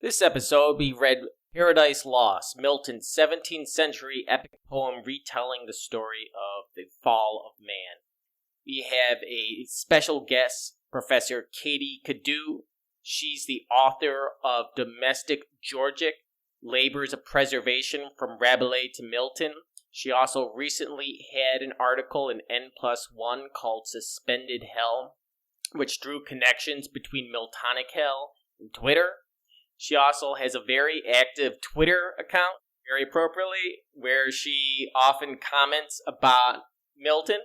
This episode, we read Paradise Lost, Milton's 17th century epic poem retelling the story of the fall of man. We have a special guest, Professor Katie Cadieux. She's the author of Domestic Georgic, Labors of Preservation from Rabelais to Milton. She also recently had an article in N+1 called Suspended Hell, which drew connections between Miltonic Hell and Twitter. She also has a very active Twitter account, very appropriately, where she often comments about Milton.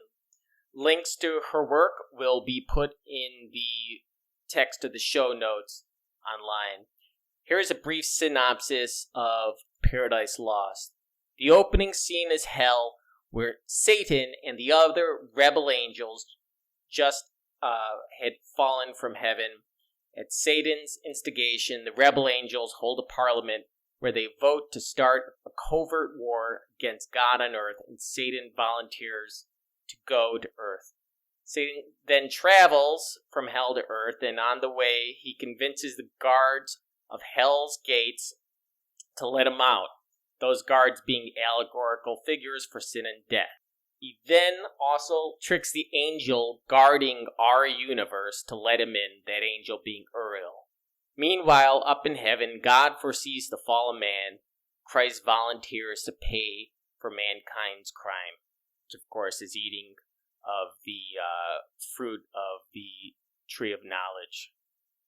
Links to her work will be put in the text of the show notes online. Here's a brief synopsis of Paradise Lost. The opening scene is hell, where Satan and the other rebel angels just had fallen from heaven. At Satan's instigation, the rebel angels hold a parliament where they vote to start a covert war against God on Earth, and Satan volunteers to go to Earth. Satan then travels from hell to Earth, and on the way, he convinces the guards of hell's gates to let him out, those guards being allegorical figures for sin and death. He then also tricks the angel guarding our universe to let him in, that angel being Uriel. Meanwhile, up in heaven, God foresees the fall of man. Christ volunteers to pay for mankind's crime, which of course is eating of the fruit of the tree of knowledge.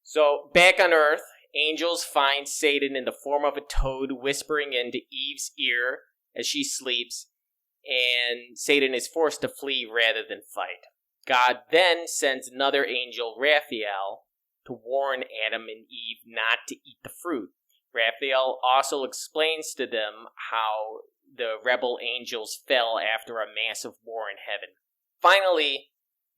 So, back on Earth, angels find Satan in the form of a toad whispering into Eve's ear as she sleeps, and Satan is forced to flee rather than fight. God then sends another angel, Raphael, to warn Adam and Eve not to eat the fruit. Raphael also explains to them how the rebel angels fell after a massive war in heaven. Finally,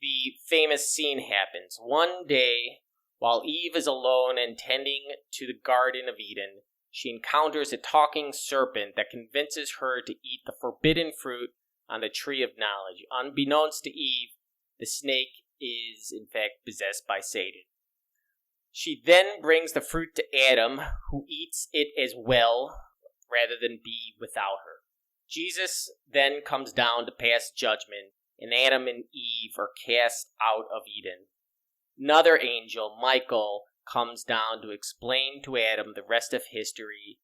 the famous scene happens. One day, while Eve is alone and tending to the Garden of Eden, she encounters a talking serpent that convinces her to eat the forbidden fruit on the tree of knowledge. Unbeknownst to Eve, the snake is in fact possessed by Satan. She then brings the fruit to Adam, who eats it as well, rather than be without her. Jesus then comes down to pass judgment, and Adam and Eve are cast out of Eden. Another angel, Michael, comes down to explain to Adam the rest of history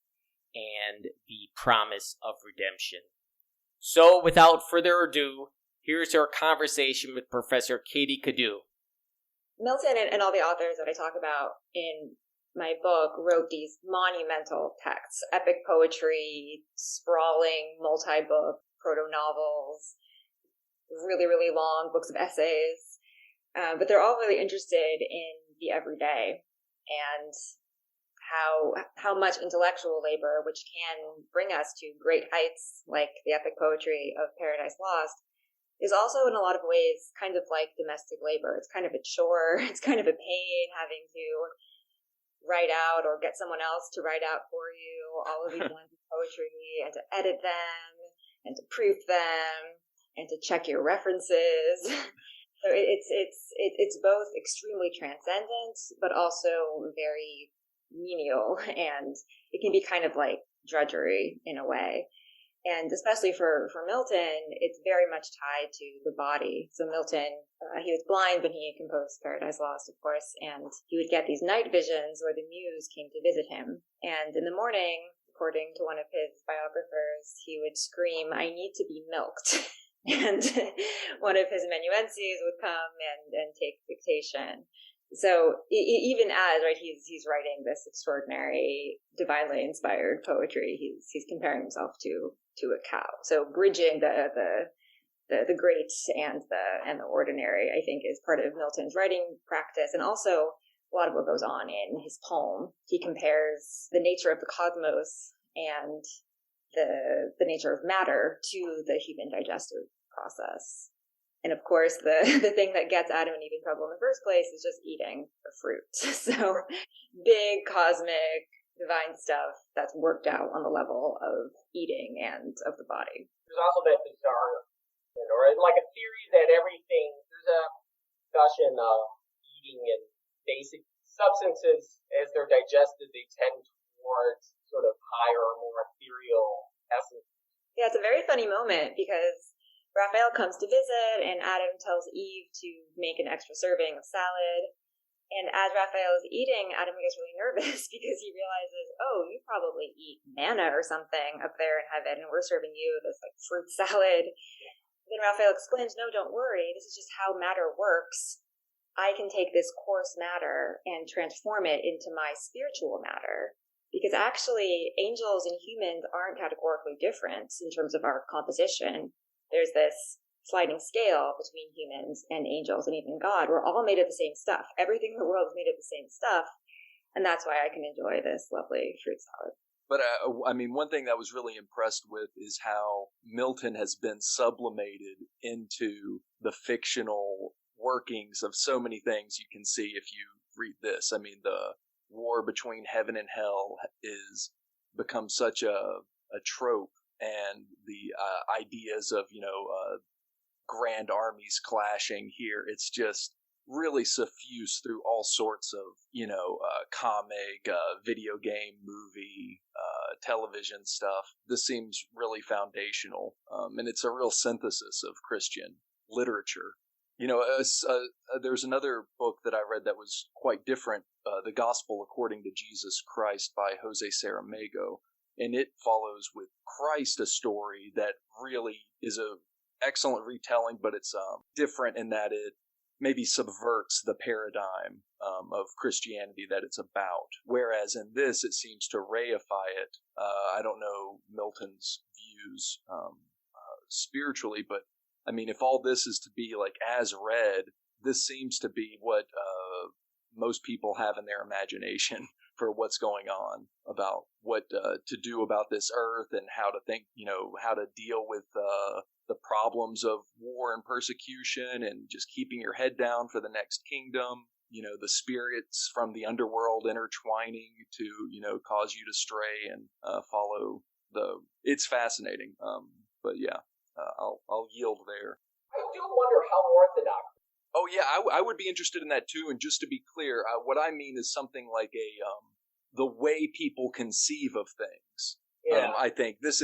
and the promise of redemption. So, without further ado, here's our conversation with Professor Katie Cadieux. Milton and all the authors that I talk about in my book wrote these monumental texts, epic poetry, sprawling multi-book proto-novels, really, really long books of essays. But they're all really interested in the everyday and how much intellectual labor, which can bring us to great heights like the epic poetry of Paradise Lost, is also in a lot of ways kind of like domestic labor. It's kind of a chore. It's kind of a pain having to write out or get someone else to write out for you all of these lines of poetry and to edit them and to proof them and to check your references. So it's both extremely transcendent, but also very menial, and it can be kind of like drudgery in a way. And especially for Milton, it's very much tied to the body. So Milton, he was blind when he composed Paradise Lost, of course, and he would get these night visions where the muse came to visit him. And in the morning, according to one of his biographers, he would scream, "I need to be milked." And one of his amanuenses would come and take dictation. So even as he's writing this extraordinary, divinely inspired poetry, he's comparing himself to a cow. So bridging the great and the ordinary, I think, is part of Milton's writing practice, and also a lot of what goes on in his poem. He compares the nature of the cosmos and the nature of matter to the human digestive process. And of course, the thing that gets Adam and Eve in trouble in the first place is just eating the fruit. So big, cosmic, divine stuff that's worked out on the level of eating and of the body. There's also that bizarre, or like a theory that there's a discussion of eating and basic substances, as they're digested, they tend towards sort of higher, more ethereal essence. Yeah, it's a very funny moment because Raphael comes to visit and Adam tells Eve to make an extra serving of salad. And as Raphael is eating, Adam gets really nervous because he realizes, oh, you probably eat manna or something up there in heaven, and we're serving you this like fruit salad. Then Raphael explains, no, don't worry. This is just how matter works. I can take this coarse matter and transform it into my spiritual matter. Because actually, angels and humans aren't categorically different in terms of our composition. There's this sliding scale between humans and angels and even God. We're all made of the same stuff. Everything in the world is made of the same stuff. And that's why I can enjoy this lovely fruit salad. But, one thing that I was really impressed with is how Milton has been sublimated into the fictional workings of so many things you can see if you read this. The war between heaven and hell is become such a trope, and the ideas of, grand armies clashing here. It's just really suffused through all sorts of, comic, video game, movie, television stuff. This seems really foundational, and it's a real synthesis of Christian literature. There's another book that I read that was quite different, The Gospel According to Jesus Christ by Jose Saramago, and it follows with Christ a story that really is a excellent retelling, but it's different in that it maybe subverts the paradigm of Christianity that it's about. Whereas in this, it seems to reify it. I don't know Milton's views spiritually, but if all this is to be like as read, this seems to be what most people have in their imagination for what's going on, about what to do about this earth and how to think, how to deal with the problems of war and persecution and just keeping your head down for the next kingdom, the spirits from the underworld intertwining to, cause you to stray and follow it's fascinating. But yeah, I'll yield there. I do wonder how orthodox. Oh yeah, I would be interested in that too. And just to be clear, what I mean is something like the way people conceive of things. Yeah. I think this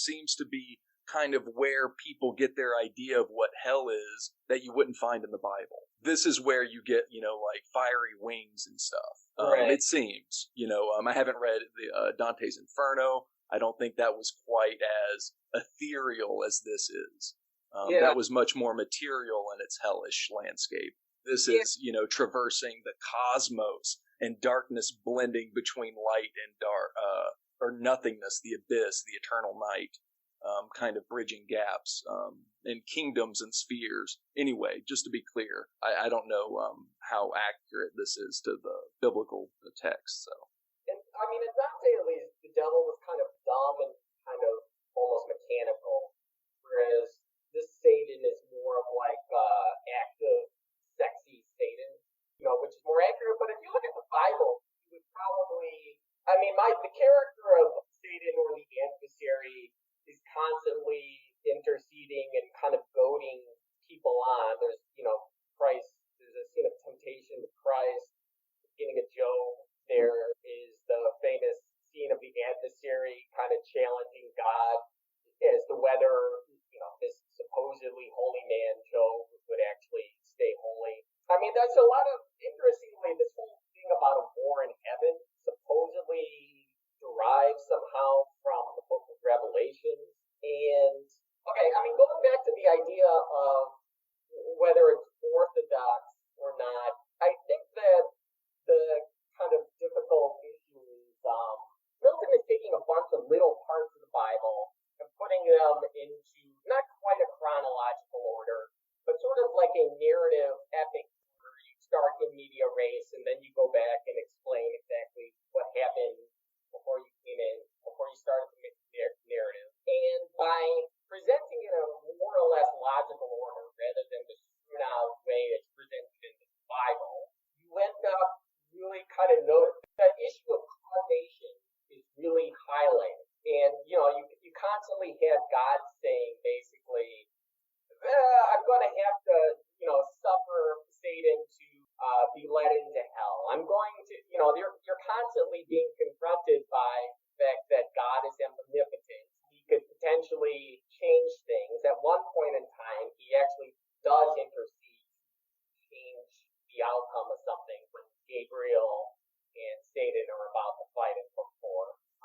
seems to be kind of where people get their idea of what hell is that you wouldn't find in the Bible. This is where you get, like fiery wings and stuff. Right. It seems, I haven't read Dante's Inferno. I don't think that was quite as ethereal as this is. That was much more material in its hellish landscape. This is, traversing the cosmos and darkness blending between light and dark, or nothingness, the abyss, the eternal night. Kind of bridging gaps in kingdoms and spheres. Anyway, just to be clear, I don't know how accurate this is to the biblical text. So, and in Dante at least, the devil was kind of dumb and kind of almost mechanical, whereas this Satan is more of like active, sexy Satan, which is more accurate. But if you look at the Bible, you would probably, the character of Satan or the adversary is constantly interceding and kind of goading people on. There's, Christ, there's a scene of temptation with Christ, the beginning of Job. There is the famous scene of the adversary kind of challenging God as to whether, this supposedly holy man, Job, would actually stay holy. There's a lot of, interestingly, this whole thing about a war in heaven supposedly derives somehow from the book of Revelation. And, going back to the idea of whether it's orthodox or not, I think that the kind of difficult issue is Milton is taking a bunch of little parts of the Bible and putting them into not quite a chronological order, but sort of like a narrative epic where you start in media res and then you go back and explain exactly what happened before you started the narrative. And by presenting it in a more or less logical order rather than the strewn out way it's presented in the Bible, you end up really kind of the issue of causation is really highlighted. And, you constantly have God saying basically, I'm going to have to, suffer Satan to be led into hell. I'm going to, you're constantly being confronted by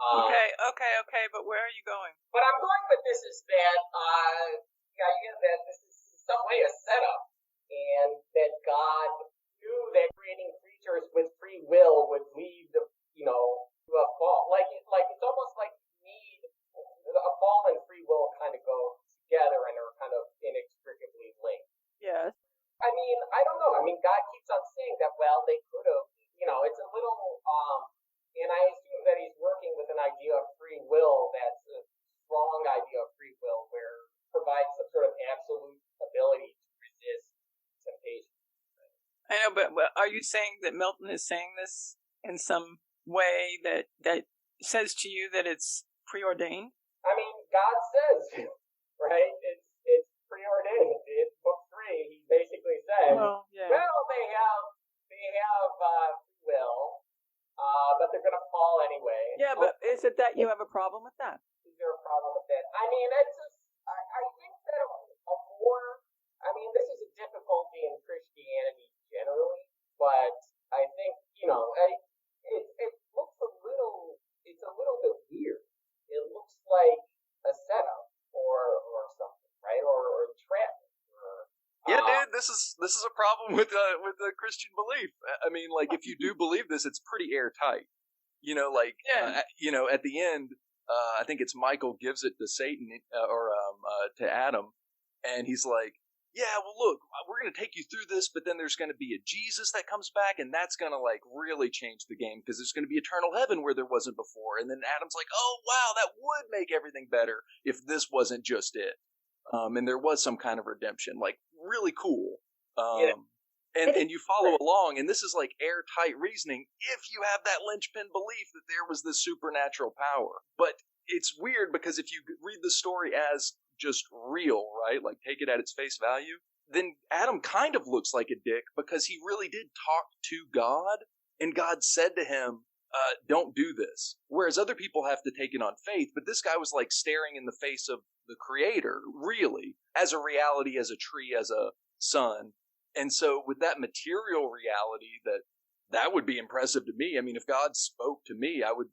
Okay, but where are you going? But I'm going with this is that the idea that this is in some way a setup, and that God knew that creating creatures with free will would lead to, to a fall. Like it's almost like you need a fall and free will kind of go together and are kind of inextricably linked. Yes. I mean, I don't know. I mean, God keeps on saying that. Well, they could have. It's a little. And I assume that he's working with an idea of free will that's a strong idea of free will, where it provides some sort of absolute ability to resist temptation. I know, but are you saying that Milton is saying this in some way that says to you that it's preordained? I mean, God says, right? It's preordained. In book 3, he basically says, well, yeah. Well, they have free will. But they're going to fall anyway. Yeah, but is it that you have a problem with that? Is there a problem with that? I mean, it's just, I think that this is a difficulty in Christianity generally, but I think, it looks it's a little bit weird. It looks like a setup or something, right? Or entrapment. Yeah, dude, this is a problem with the Christian belief. I mean, like, if you do believe this, it's pretty airtight. At the end, I think it's Michael gives it to Satan or to Adam, and he's like, "Yeah, well, look, we're going to take you through this, but then there's going to be a Jesus that comes back, and that's going to like really change the game because there's going to be eternal heaven where there wasn't before." And then Adam's like, "Oh, wow, that would make everything better if this wasn't just it." And there was some kind of redemption, like really cool. And you follow along, and this is like airtight reasoning if you have that linchpin belief that there was this supernatural power. But it's weird because if you read the story as just real, right, like take it at its face value, then Adam kind of looks like a dick because he really did talk to God, and God said to him, don't do this. Whereas other people have to take it on faith, but this guy was like staring in the face of the creator, really, as a reality, as a tree, as a sun. And so with that material reality, that would be impressive to me. I mean, if God spoke to me, I would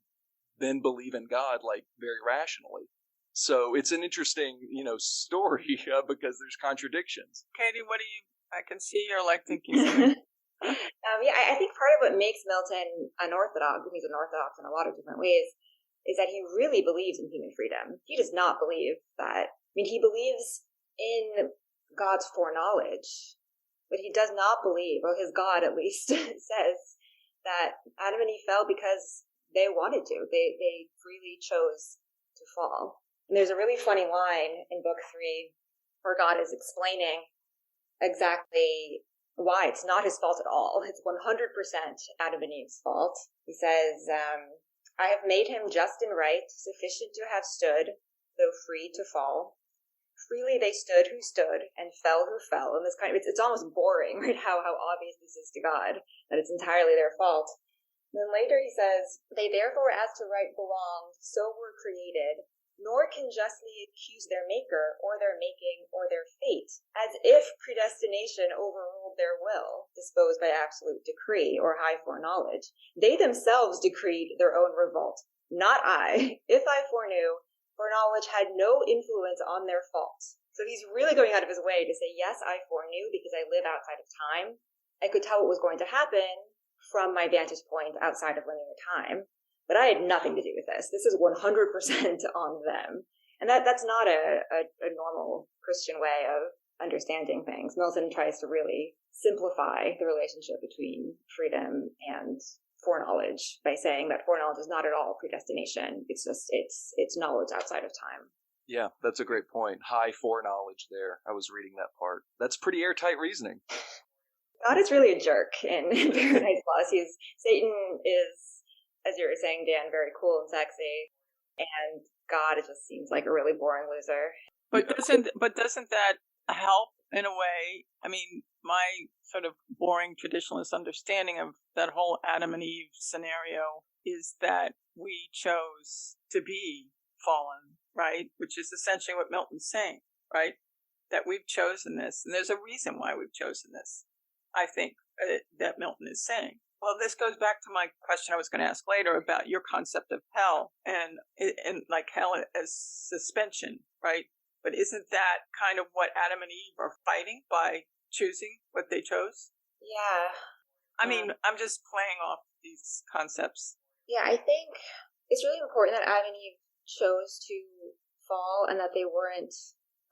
then believe in God, like, very rationally. So it's an interesting, story because there's contradictions. Katie, I can see you're like thinking I think part of what makes Milton unorthodox, and he's unorthodox in a lot of different ways, is that he really believes in human freedom. He does not believe that. He believes in God's foreknowledge, but he does not believe, or his God at least says, that Adam and Eve fell because they wanted to. They freely chose to fall. And there's a really funny line in book 3 where God is explaining exactly why it's not his fault at all. It's 100% Adam and Eve's fault. He says, I have made him just and right, sufficient to have stood, though free to fall. Freely they stood who stood, and fell who fell. And this it's almost boring, right? How obvious this is to God, that it's entirely their fault. And then later he says, they therefore as to right belonged, so were created, nor can justly accuse their maker, or their making, or their fate, as if predestination overruled their will, disposed by absolute decree, or high foreknowledge. They themselves decreed their own revolt, not I. If I foreknew, foreknowledge had no influence on their faults. So he's really going out of his way to say, yes, I foreknew because I live outside of time. I could tell what was going to happen from my vantage point outside of linear time. But I had nothing to do with this. This is 100% on them. And that's not a normal Christian way of understanding things. Milton tries to really simplify the relationship between freedom and foreknowledge by saying that foreknowledge is not at all predestination. It's just, it's knowledge outside of time. Yeah, that's a great point. High foreknowledge there. I was reading that part. That's pretty airtight reasoning. God is really a jerk in Paradise Lost. Satan is, as you were saying, Dan, very cool and sexy, and God, it just seems like a really boring loser. But doesn't that help in a way? I mean, my sort of boring traditionalist understanding of that whole Adam and Eve scenario is that we chose to be fallen, right? Which is essentially what Milton's saying, right? That we've chosen this, and there's a reason why we've chosen this, I think, that Milton is saying. Well, this goes back to my question I was going to ask later about your concept of hell and like hell as suspension, right? But isn't that kind of what Adam and Eve are fighting by choosing what they chose? Yeah. I mean, I'm just playing off these concepts. Yeah, I think it's really important that Adam and Eve chose to fall and that they weren't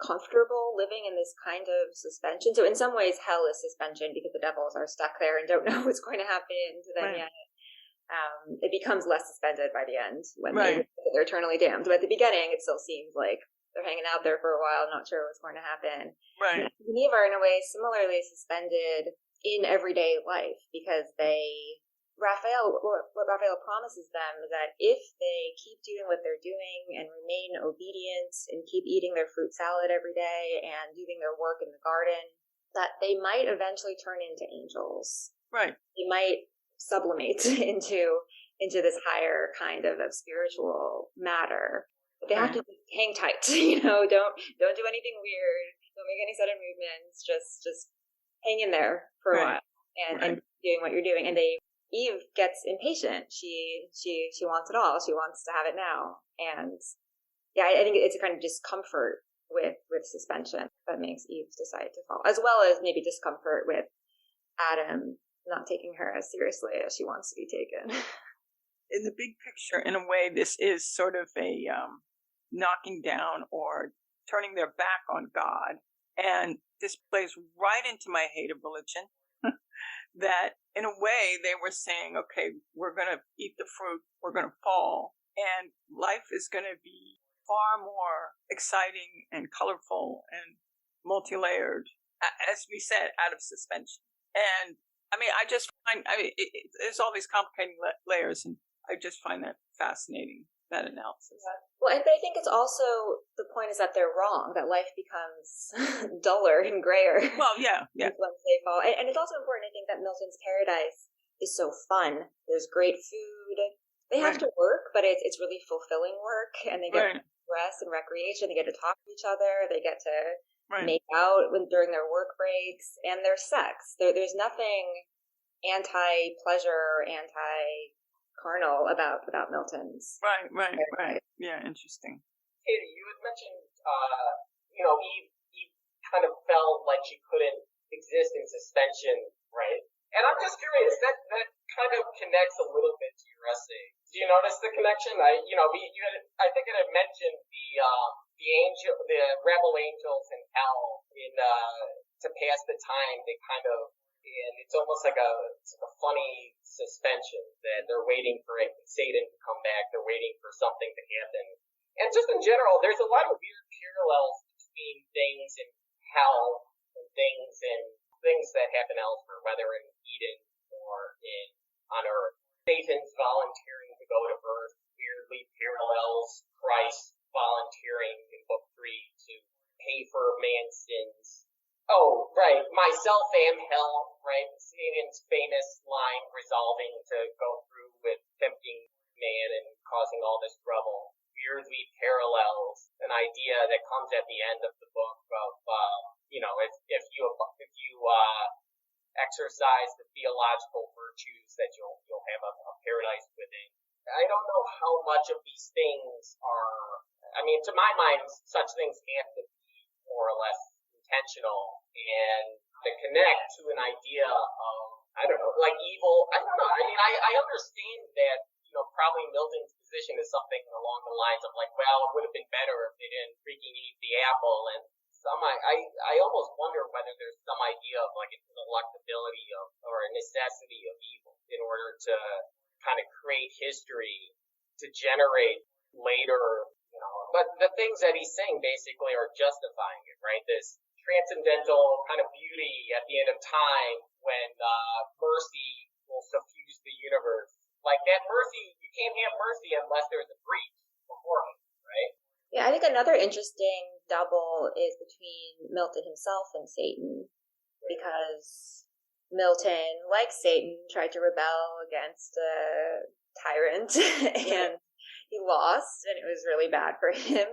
comfortable living in this kind of suspension. So in some ways, hell is suspension because the devils are stuck there and don't know what's going to happen to them yet. It becomes less suspended by the end when they're eternally damned. But at the beginning, it still seems like they're hanging out there for a while, not sure what's going to happen. Right. Adam and Eve are in a way similarly suspended in everyday life because what Raphael promises them is that if they keep doing what they're doing and remain obedient and keep eating their fruit salad every day and doing their work in the garden, that they might eventually turn into angels. Right. They might sublimate into this higher kind of spiritual matter. But they have to hang tight, don't do anything weird, don't make any sudden movements, just hang in there for a while and doing what you're doing. And Eve gets impatient. She wants it all. She wants to have it now. And yeah, I think it's a kind of discomfort with suspension that makes Eve decide to fall, as well as maybe discomfort with Adam not taking her as seriously as she wants to be taken. In the big picture, in a way, this is sort of a knocking down or turning their back on God. And this plays right into my hate of religion. That in a way they were saying, okay, we're going to eat the fruit, we're going to fall, and life is going to be far more exciting and colorful and multi-layered, as we said, out of suspension. And I mean, I just find, there's all these complicating layers, and I just find that fascinating, that analysis. Well, and I think it's also, the point is that they're wrong, that life becomes duller and grayer. Well, yeah. Once they fall. And it's also important, I think, that Milton's paradise is so fun. There's great food. They have to work, but it's really fulfilling work, and they get rest and recreation. They get to talk to each other. They get to make out during their work breaks, and there's sex. There's nothing anti-pleasure, anti-carnal about Milton's. Right. Yeah, interesting. Katie, you had mentioned, Eve kind of felt like she couldn't exist in suspension, right? And I'm just curious, that kind of connects a little bit to your essay. Do you notice the connection? I think it had mentioned the rebel angels in hell to pass the time. They kind of, and it's almost like a funny suspension that they're waiting for Satan to come back. They're waiting for something to happen. And just in general, there's a lot of weird parallels between things in hell and things that happen elsewhere, whether in Eden or on Earth. Satan's volunteering to go to Earth weirdly parallels Christ volunteering in Book 3 to pay for man's sins. Oh, right. Myself am hell, right? Satan's famous line resolving to go through with tempting man and causing all this trouble weirdly parallels an idea that comes at the end of the book of, if you exercise the theological virtues that you'll have a paradise within. I don't know how much of these things are, to my mind, such things have to be more or less intentional and to connect to an idea of, like evil. I don't know. I understand that, probably Milton's position is something along the lines of like, well, it would have been better if they didn't freaking eat the apple. And I almost wonder whether there's some idea of like an ineluctability or a necessity of evil in order to kind of create history to generate later, but the things that he's saying basically are justifying it, right? This transcendental kind of beauty at the end of time when mercy will suffuse the universe. Like that mercy, you can't have mercy unless there's a breach beforehand, right? Yeah, I think another interesting double is between Milton himself and Satan, because Milton, like Satan, tried to rebel against a tyrant, and he lost, and it was really bad for him.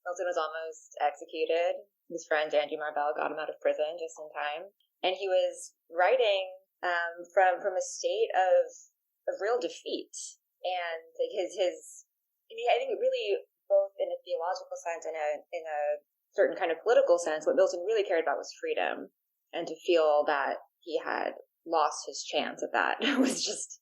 Milton was almost executed. His friend Andy Marvell got him out of prison just in time. And he was writing from a state of real defeat. And like I think it really, both in a theological sense and in a certain kind of political sense, what Milton really cared about was freedom, and to feel that he had lost his chance at that was just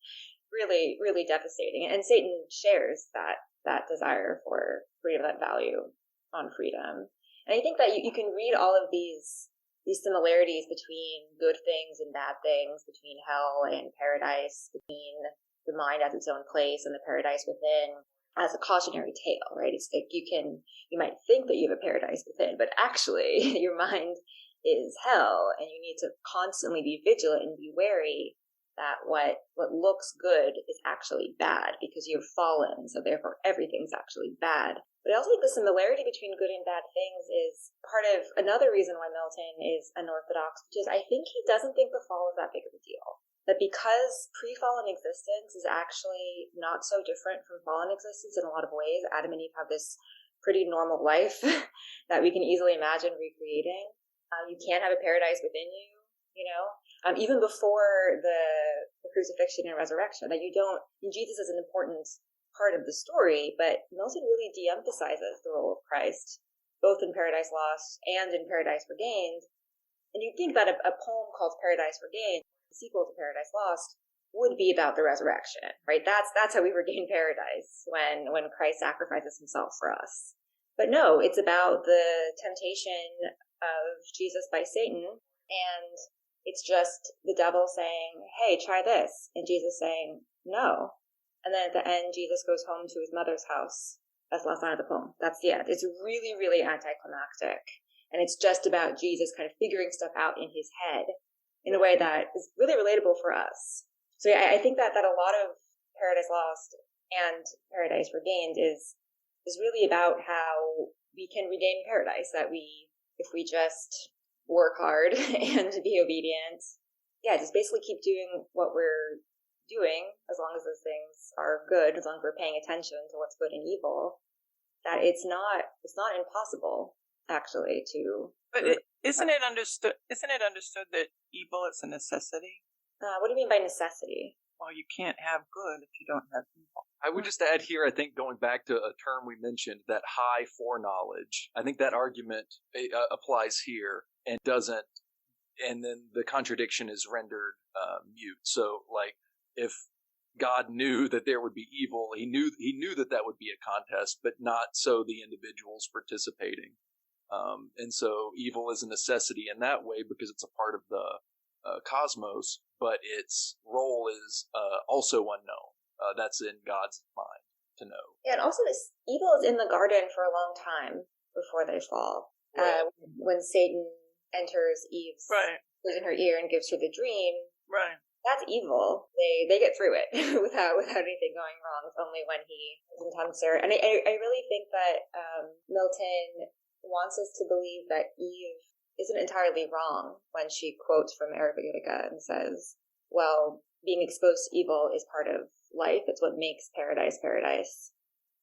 really, really devastating. And Satan shares that desire for freedom, that value on freedom. And I think that you can read all of these similarities between good things and bad things, between hell and paradise, between the mind as its own place and the paradise within, as a cautionary tale, right? It's like you might think that you have a paradise within, but actually your mind is hell, and you need to constantly be vigilant and be wary that what looks good is actually bad, because you've fallen, so therefore everything's actually bad. But I also think the similarity between good and bad things is part of another reason why Milton is unorthodox, which is I think he doesn't think the fall is that big of a deal. That because pre-fallen existence is actually not so different from fallen existence in a lot of ways. Adam and Eve have this pretty normal life that we can easily imagine recreating. You can have a paradise within you, even before the crucifixion and resurrection. That Jesus is an important part of the story, but Milton really de-emphasizes the role of Christ, both in Paradise Lost and in Paradise Regained. And you'd think that a poem called Paradise Regained, the sequel to Paradise Lost, would be about the resurrection, right? That's how we regain paradise, when Christ sacrifices himself for us. But no, it's about the temptation of Jesus by Satan, and it's just the devil saying, hey, try this, and Jesus saying, no. And then at the end, Jesus goes home to his mother's house. That's the last line of the poem. That's the end. It's really, really anticlimactic. And it's just about Jesus kind of figuring stuff out in his head in a way that is really relatable for us. So yeah, I think that a lot of Paradise Lost and Paradise Regained is really about how we can regain paradise, that if we just work hard and be obedient, just basically keep doing what we're doing, as long as those things are good, as long as we're paying attention to what's good and evil, that it's not impossible actually to. But isn't it understood that evil is a necessity? What do you mean by necessity? Well, you can't have good if you don't have evil. I would just add here, I think, going back to a term we mentioned, that high foreknowledge. I think that argument applies here and doesn't, and then the contradiction is rendered mute. So, like, if God knew that there would be evil, he knew that would be a contest, but not so the individuals participating. And so evil is a necessity in that way because it's a part of the cosmos, but its role is also unknown. That's in God's mind to know. Yeah, and also this evil is in the garden for a long time before they fall. Right. When Satan enters Eve's in her ear and gives her the dream, right? That's evil. They get through it without anything going wrong. It's only when he intends her. And I really think that Milton wants us to believe that Eve isn't entirely wrong when she quotes from Arabica and says, well, being exposed to evil is part of life. It's what makes paradise paradise.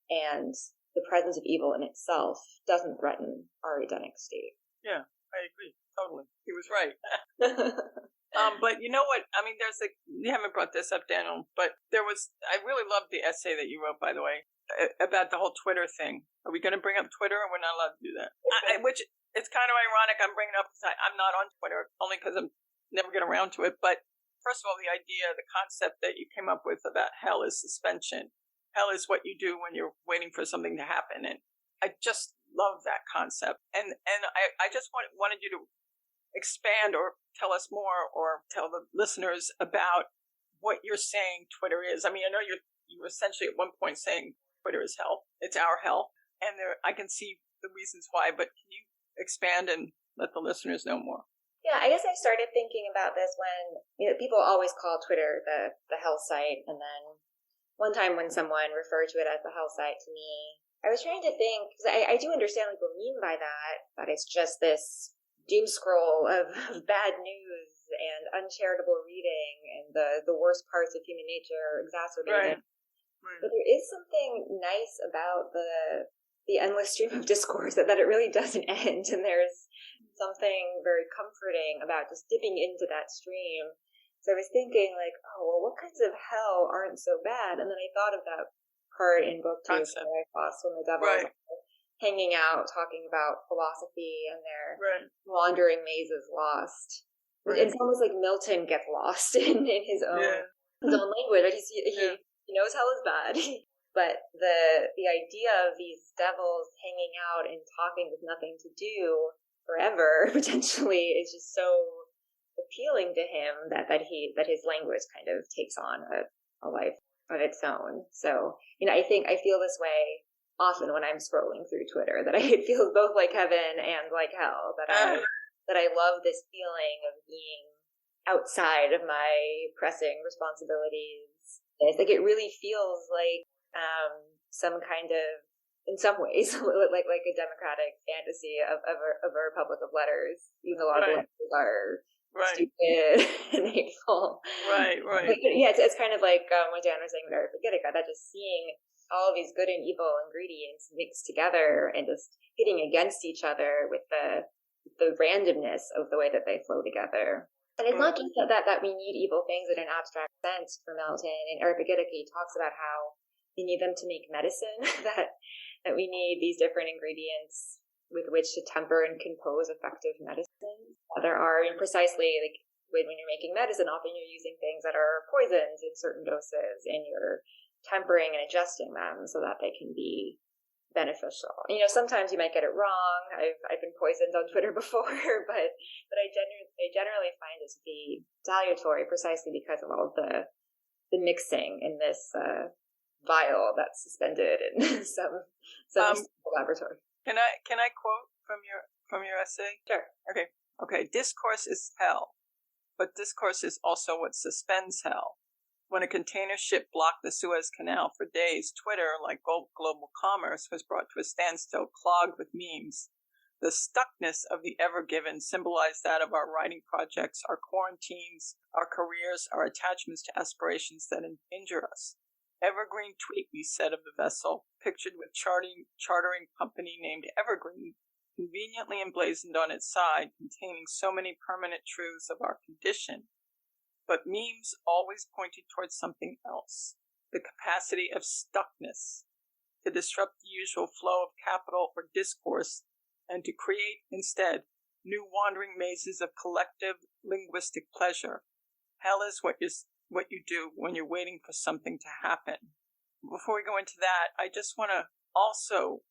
And the presence of evil in itself doesn't threaten our Edenic state. Yeah, I agree. Totally. He was right. But you know what? I mean, you haven't brought this up, Daniel, but I really loved the essay that you wrote, by the way, about the whole Twitter thing. Are we going to bring up Twitter, or we're not allowed to do that? Which, it's kind of ironic I'm bringing it up because I'm not on Twitter, only because I'm never get around to it. But first of all, the concept that you came up with about hell is suspension. Hell is what you do when you're waiting for something to happen. And I just love that concept. And I just wanted you to expand or tell us more, or tell the listeners about what you're saying Twitter is. I mean, I know you were essentially at one point saying Twitter is hell. It's our hell. And I can see the reasons why, but can you expand and let the listeners know more? Yeah, I guess I started thinking about this when, people always call Twitter the hell site. And then one time when someone referred to it as the hell site to me, I was trying to think, because I do understand what people mean by that it's just this doom scroll of bad news and uncharitable reading and the worst parts of human nature exacerbated. Right. But there is something nice about the endless stream of discourse that it really doesn't end, and there's something very comforting about just dipping into that stream So I was thinking, like, oh, well, what kinds of hell aren't so bad? And then I thought of that part in book 2 Concept. where I lost when the devil Right. is hanging out, talking about philosophy and their Right. wandering mazes lost. Right. It's almost like Milton gets lost in his own Yeah. language. Like Yeah. he knows hell is bad, but the idea of these devils hanging out and talking with nothing to do forever potentially is just so appealing to him that his language kind of takes on a life of its own. So, I think I feel this way often when I'm scrolling through Twitter, that it feels both like heaven and like hell, that I love this feeling of being outside of my pressing responsibilities. It's like it really feels like some kind of, in some ways, like a democratic fantasy of a republic of letters, even though a lot of the letters are stupid and hateful. Right. But yeah, it's kind of like what Dan was saying with Arithmetica, that just seeing all of these good and evil ingredients mixed together and just hitting against each other with the randomness of the way that they flow together. And it's not just that we need evil things in an abstract sense for Milton. In Arithmetica, he talks about how we need them to make medicine, that we need these different ingredients with which to temper and compose effective medicine. There are, and precisely like when you're making medicine, often you're using things that are poisons in certain doses, and you're tempering and adjusting them so that they can be beneficial. Sometimes you might get it wrong. I've been poisoned on Twitter before, but I generally find it to be salutary precisely because of all of the mixing in this vial that's suspended in some laboratory. Can I quote from your essay? Sure. Okay. Discourse is hell, but discourse is also what suspends hell. When a container ship blocked the Suez Canal for days, Twitter, like global commerce, was brought to a standstill, clogged with memes. The stuckness of the Ever Given symbolized that of our writing projects, our quarantines, our careers, our attachments to aspirations that injure us. Evergreen tweet, we said of the vessel, pictured with chartering company named Evergreen, conveniently emblazoned on its side, containing so many permanent truths of our condition. But memes always pointed towards something else, the capacity of stuckness, to disrupt the usual flow of capital or discourse, and to create, instead, new wandering mazes of collective linguistic pleasure. Hell is what you do when you're waiting for something to happen. Before we go into that, I just want to also,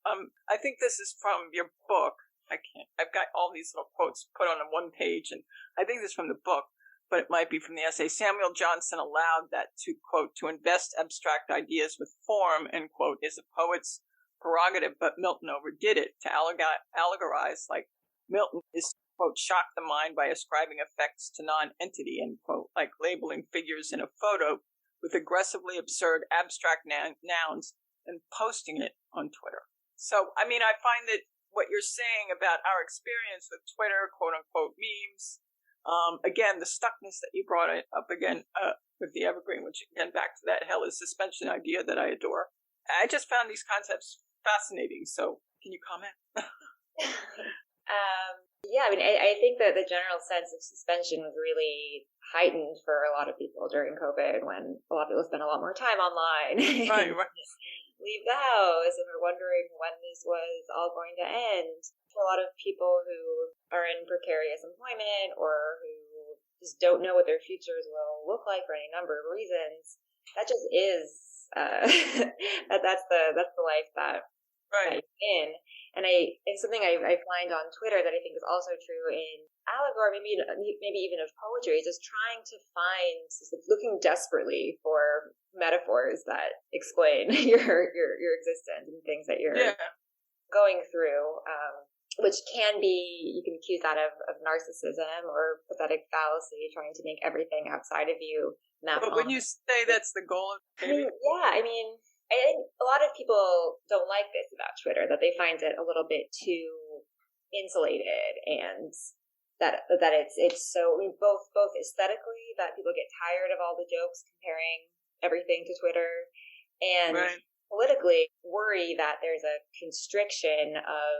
I think this is from your book. I've got all these little quotes put on one page, and I think this is from the book, but it might be from the essay. Samuel Johnson allowed that to, quote, to invest abstract ideas with form, end quote, is a poet's prerogative, but Milton overdid it to allegorize, like Milton is, quote, shock the mind by ascribing effects to non-entity, end quote, like labeling figures in a photo with aggressively absurd abstract nouns and posting it on Twitter. So, I mean, I find that what you're saying about our experience with Twitter, quote unquote, memes, again, the stuckness that you brought up again with the Evergreen, which again, back to that hell is suspension idea that I adore. I just found these concepts fascinating. So, can you comment? Yeah, I mean, I think that the general sense of suspension was really heightened for a lot of people during COVID, when a lot of people spent a lot more time online. Right. Leave the house, and we're wondering when this was all going to end. A lot of people who are in precarious employment or who just don't know what their futures will look like for any number of reasons. That just is that's the life that you're in. And something I find on Twitter that I think is also true in allegory, maybe even of poetry, is just trying to find, looking desperately for metaphors that explain your existence and things that you're going through, which can be, you can accuse that of narcissism or pathetic fallacy, trying to make everything outside of you map on. But when you say that's the goal of I think a lot of people don't like this about Twitter, that they find it a little bit too insulated, and that it's so, I mean, both aesthetically, that people get tired of all the jokes comparing everything to Twitter, and politically worry that there's a constriction of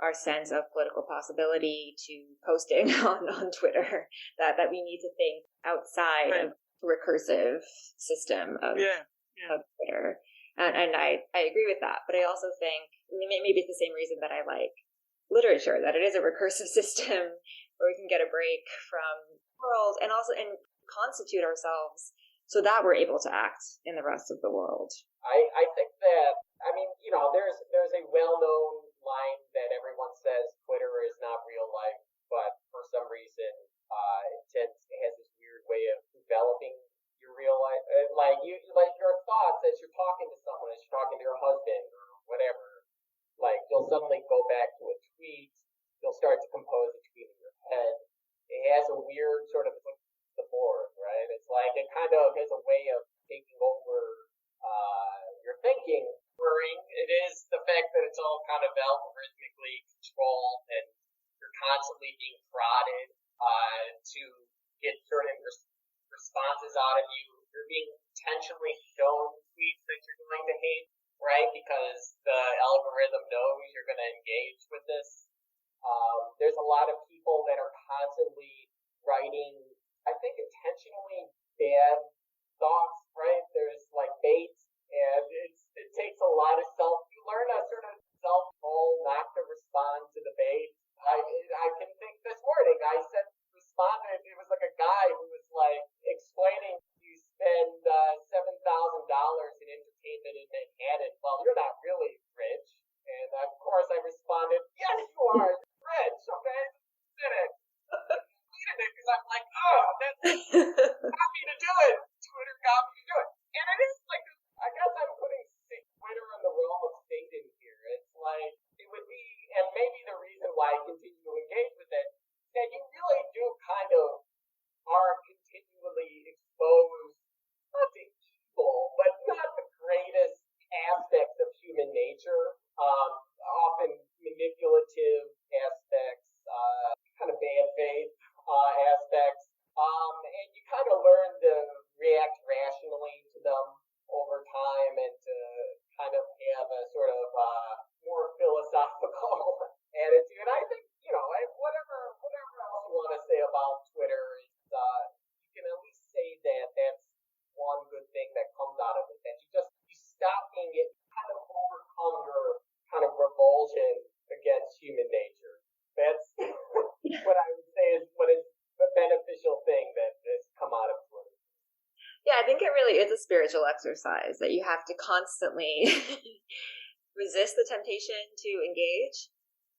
our sense of political possibility to posting on Twitter, that we need to think outside of the recursive system of Twitter. And I agree with that. But I also think maybe it's the same reason that I like literature, that it is a recursive system where we can get a break from the world and constitute ourselves so that we're able to act in the rest of the world. I think that, there's a well-known line that everyone says Twitter is not real life, but for some reason, it has this weird way of developing your real life. Like your thoughts as you're talking to someone, as you're talking to your husband or whatever, like you'll suddenly go back to a tweet, you'll start to compose a tweet in your head. It has a weird sort of the board, right? It's like it kind of has a way of taking over your thinking. It is the fact that it's all kind of algorithmically controlled and you're constantly being prodded to get certain responses out of you. You're being intentionally shown tweets that you're going to hate, right? Because the algorithm knows you're going to engage with this. There's a lot of people that are constantly writing, I think, intentionally bad thoughts, right? There's like bait, and it takes a lot of you learn a sort of self-control not to respond to the bait. I can think this morning I responded, it was like a guy who was like explaining you spend $7,000 in entertainment in Manhattan. Well, you're not really rich. And of course I responded, yes you are, you're rich, okay? Did it. Tweeted it because I'm like, that's got me to do it. Twitter got me to do it. And it is like, I guess I'm putting Twitter in the realm of Satan here. It's like, it would be, and maybe the reason why I continue to engage with it, that you really do kind of are continually exposed, not to evil, but not the greatest aspects of human nature, often manipulative aspects, kind of bad faith aspects, and you kind of learn to react rationally to them over time and to kind of have a sort of more philosophical attitude. I think, whatever else you want to say about Twitter, you can at least say that that's one good thing that comes out of it, that you stop being it, kind of overcome your kind of revulsion against human nature. That's what I would say is what is the beneficial thing that has come out of Twitter. Yeah, I think it really is a spiritual exercise that you have to constantly resist the temptation to engage,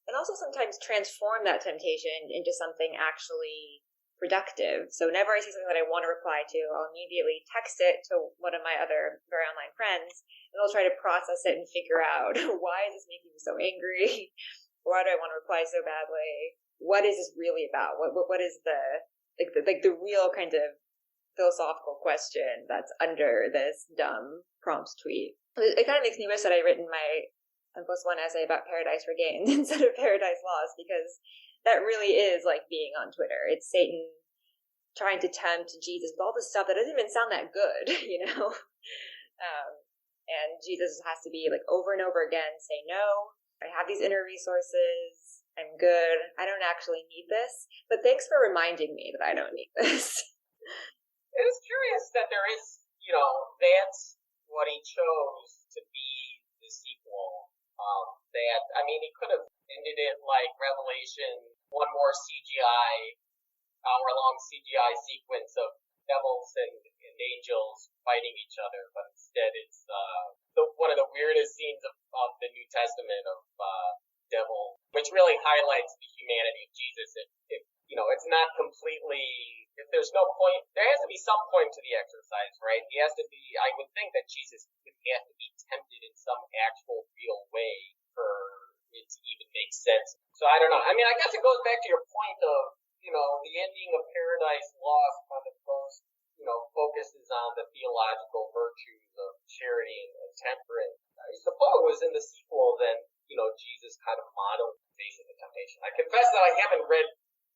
and also sometimes transform that temptation into something actually productive. So whenever I see something that I want to reply to, I'll immediately text it to one of my other very online friends, and I'll try to process it and figure out, why is this making me so angry? Why do I want to reply so badly? What is this really about? What is the real kind of philosophical question that's under this dumb prompt tweet? It kind of makes me wish that I written my post one essay about Paradise Regained instead of Paradise Lost, because that really is like being on Twitter. It's Satan trying to tempt Jesus with all this stuff that doesn't even sound that good, and Jesus has to be like over and over again say, no, I have these inner resources, I'm good, I don't actually need this, but thanks for reminding me that I don't need this. It is curious that there is, that's what he chose to be the sequel. He could have ended it like Revelation, one more hour-long CGI sequence of devils and angels fighting each other, but instead it's one of the weirdest scenes of the New Testament of devil, which really highlights the humanity of Jesus. It's not completely, if there's no point, there has to be some point to the exercise, right? He has to be, I would think that Jesus would have to be tempted in some actual real way for it to even make sense. So I don't know. I guess it goes back to your point of, the ending of Paradise Lost kind of focuses on the theological virtues of charity and temperance. I suppose in the sequel, then, Jesus kind of modeled the face of the temptation. I confess that I haven't read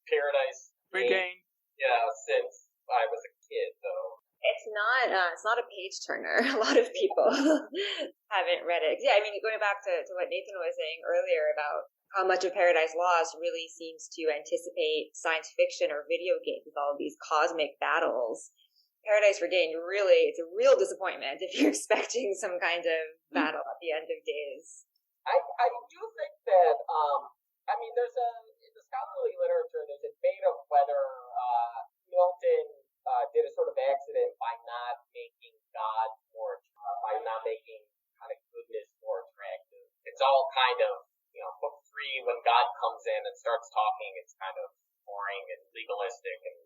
Paradise Regained. Yeah, since I was a kid, though. It's not a page turner. A lot of people haven't read it. Yeah, I mean, going back to what Nathan was saying earlier about how much of Paradise Lost really seems to anticipate science fiction or video games with all of these cosmic battles. Paradise Regained it's a real disappointment if you're expecting some kind of battle at the end of days. I do think that, I mean, in the scholarly literature, there's a debate of whether Milton did a sort of accident by not making God by not making kind of goodness more attractive. It's all kind of, book 3, when God comes in and starts talking, it's kind of boring and legalistic. And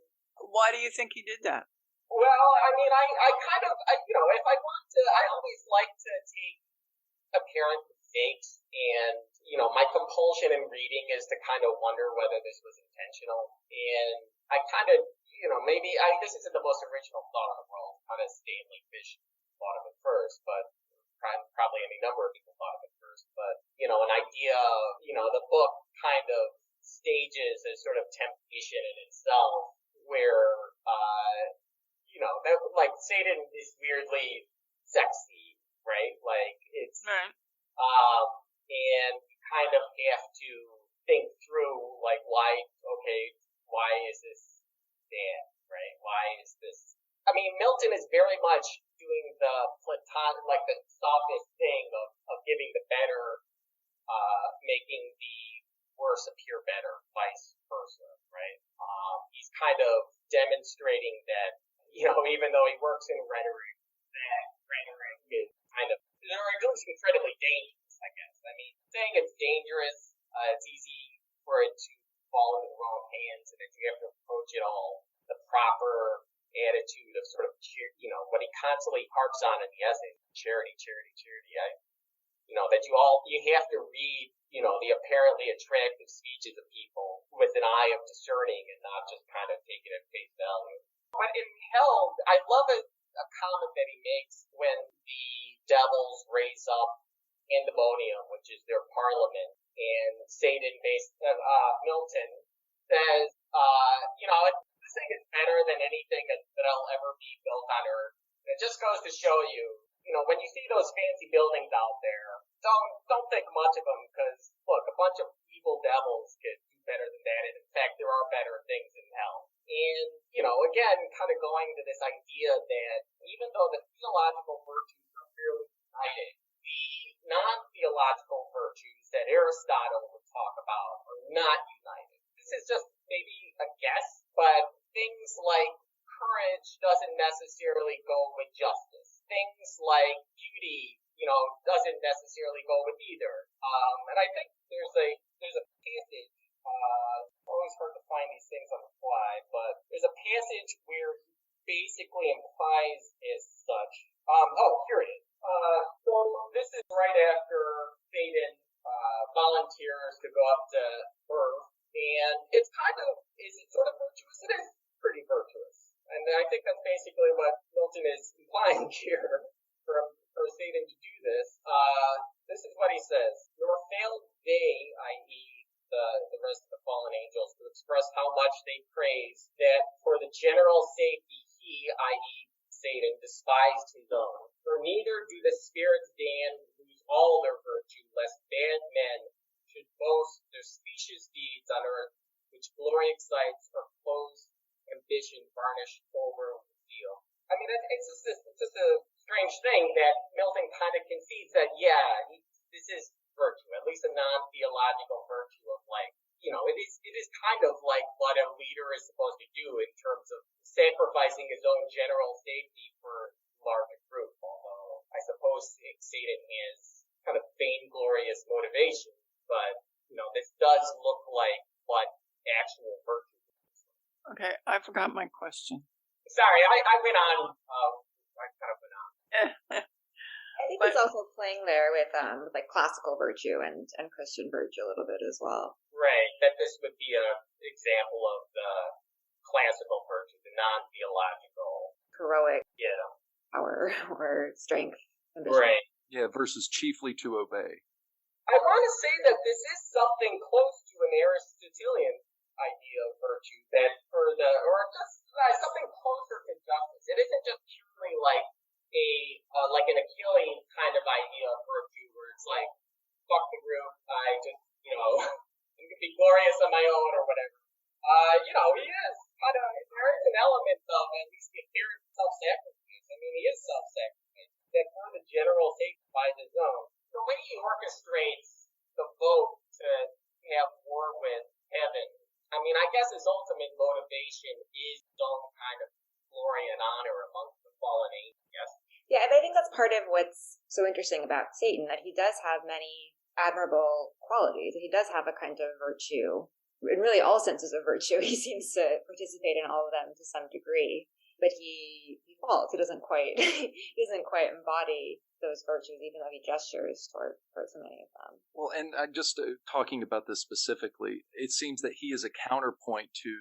why do you think he did that? Well, I mean, I kind of, if I want to, I always like to take apparent mistakes, and, my compulsion in reading is to kind of wonder whether this was intentional. And I kind of, this isn't the most original thought in the world. Kind of Stanley Fish thought of it first, but probably any number of people thought of it first. But, an idea, the book kind of stages as sort of temptation in itself, where, that, like, Satan is weirdly sexy, right? Like, it's, right. And you kind of have to think through, like, why is this bad, right? Why is this? I mean, Milton is very much doing the platonic, like the softest thing of giving the better, making the worse appear better, vice versa, right? He's kind of demonstrating that, even though he works in rhetoric, that rhetoric is kind of, rhetoric is incredibly dangerous, I guess. I mean, saying it's dangerous, it's easy for it to fall into the wrong hands, and that you have to approach it all the proper attitude of sort of, what he constantly harps on in the essay, charity. That you have to read, the apparently attractive speeches of people with an eye of discerning and not just kind of take it at face value. But in Hell, I love a comment that he makes when the devils raise up Pandemonium, which is their parliament, and Satan Milton says, this thing is better than anything that'll ever be built on Earth. And it just goes to show you, when you see those fancy buildings out there, don't think much of them, because, look, a bunch of evil devils could do better than that, and in fact, there are better things in hell. And, again, kind of going to this idea that even though the theological virtues are fairly united, the non-theological virtues that Aristotle would talk about are not united. This is just maybe a guess, but things like courage doesn't necessarily go with justice. Things like beauty, doesn't necessarily go with either. And I think there's a passage, always hard to find these things on the fly, but there's a passage where he basically implies as such. Here it is. So this is right after Satan volunteers to go up to Earth, and it's kind of, is it sort of virtuous? It is pretty virtuous. And I think that's basically what Milton is implying here for Satan to do this. This is what he says. Nor failed they, i.e., the rest of the fallen angels, to express how much they praise that for the general safety he, i.e., Satan, despised his own. For neither do the spirits damned lose all their virtue, lest bad men should boast their specious deeds on earth, which glory excites, or clothes ambition varnish over with zeal. I mean, it's just a strange thing that Milton kind of concedes that, this is virtue, at least a non-theological virtue of, like, it is kind of like what a leader is supposed to do in terms of sacrificing his own general safety for larger group, although I suppose Satan has kind of vainglorious motivation, but, this does look like what actual virtue is. Okay, I forgot my question. Sorry, I went on, I kind of went on. I think he's also playing there with like classical virtue and Christian virtue a little bit as well. Right, that this would be an example of the classical virtue, the non-theological. Heroic. Yeah. Power or strength. Ambition. Right. Yeah, versus chiefly to obey. I want to say that this is something close to an Aristotelian idea of virtue that or just something closer to justice. It isn't just purely like like an Achilles kind of idea of virtue where it's like, fuck the group, I just, I'm gonna be glorious on my own or whatever. He is kind of, there is an element of at least the appearance of self-sacrifice. I mean, he is self-sacrifice. That for the general sanctifies his own. The way he orchestrates the vote to have war with heaven, I mean, I guess his ultimate motivation is his own kind of glory and honor amongst the fallen angels, yes? Yeah, and I think that's part of what's so interesting about Satan, that he does have many admirable qualities. He does have a kind of virtue, in really all senses of virtue. He seems to participate in all of them to some degree, but he falls. He doesn't quite embody those virtues, even though he gestures toward so many of them. Well, and just talking about this specifically, it seems that he is a counterpoint to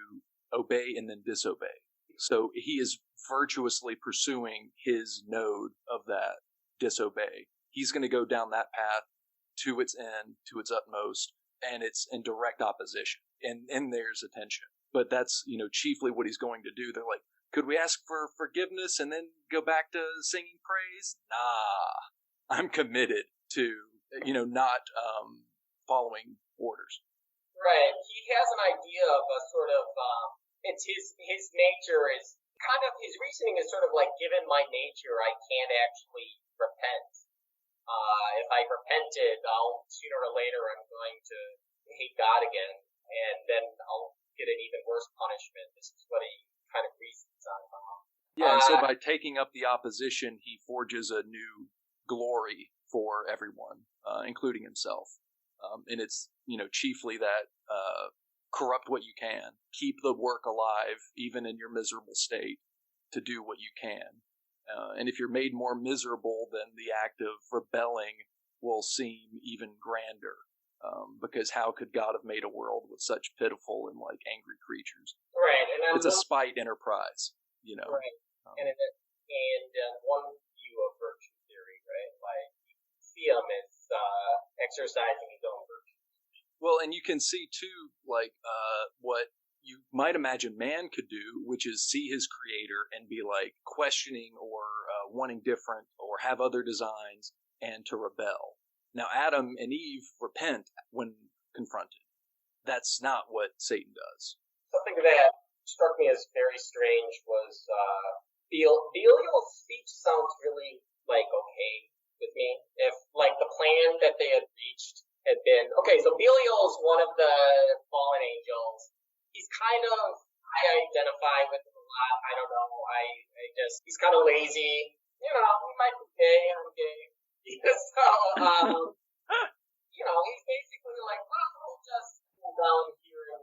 obey and then disobey. So he is virtuously pursuing his node of that disobey. He's going to go down that path to its end, to its utmost, and it's in direct opposition. And there's a tension. But that's, chiefly what he's going to do. They're like, could we ask for forgiveness and then go back to singing praise? Nah, I'm committed to, not following orders. Right. He has an idea of a sort of, it's his nature is kind of, his reasoning is sort of like, given my nature, I can't actually repent. If I repented, sooner or later I'm going to hate God again, and then I'll get an even worse punishment. This is what he kind of reasons on. Yeah, and so by taking up the opposition, he forges a new glory for everyone, including himself. And it's, chiefly that corrupt what you can, keep the work alive, even in your miserable state, to do what you can. And if you're made more miserable, then the act of rebelling will seem even grander. Because how could God have made a world with such pitiful and angry creatures? Right, and it's a spite enterprise, Right, and one view of virtue theory, right? Like you see him as exercising his own virtue. Well, and you can see too, what you might imagine man could do, which is see his creator and be questioning or wanting different or have other designs and to rebel. Now, Adam and Eve repent when confronted. That's not what Satan does. Something that struck me as very strange was Belial's speech sounds really okay with me. If the plan that they had reached had been okay, so Belial is one of the fallen angels. He's kind of, I identify with him a lot. I don't know. He's kind of lazy. He might be gay. I'm gay. So, he's basically like, well, we'll just go down here and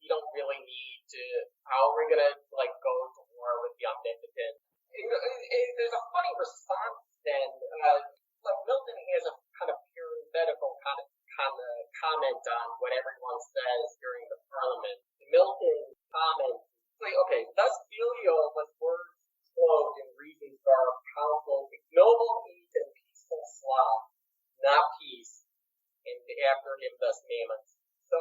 we don't really need to, how are we going to, go to war with the omnipotent? There's a funny response then. Milton has a kind of parenthetical kind of comment on what everyone says during the Parliament. Milton comments, okay, thus Belial with words clothed in reason's garb, counsel, ignoble ease and peaceful sloth, not peace, and after him thus Mammon. So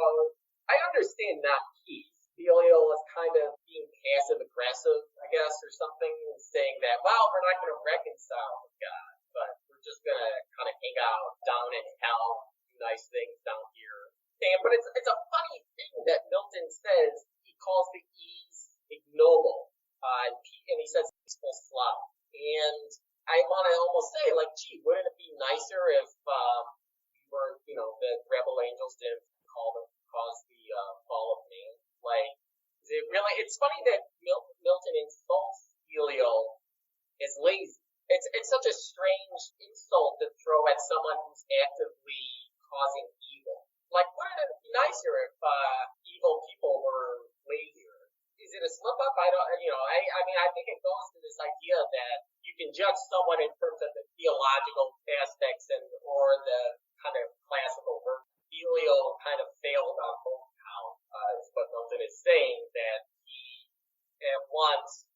I understand not peace. Belial is kind of being passive-aggressive, I guess, or something, and saying that, well, we're not going to reconcile with God, but we're just going to kind of hang out down in hell, do nice things down here. But it's a funny thing that Milton says. He calls the ease ignoble, and he says peaceful sloth. And I want to almost say, gee, wouldn't it be nicer if we were, the rebel angels didn't cause the fall of man? Is it really? It's funny that Milton insults Belial as lazy. It's such a strange insult to throw at someone who's actively causing evil. Wouldn't it be nicer if evil people were lazier? Is it a slip up? I don't. I think it goes to this idea that you can judge someone in terms of the theological aspects or the kind of classical work. Belial kind of failed on both counts, is what Milton is saying, that he at once,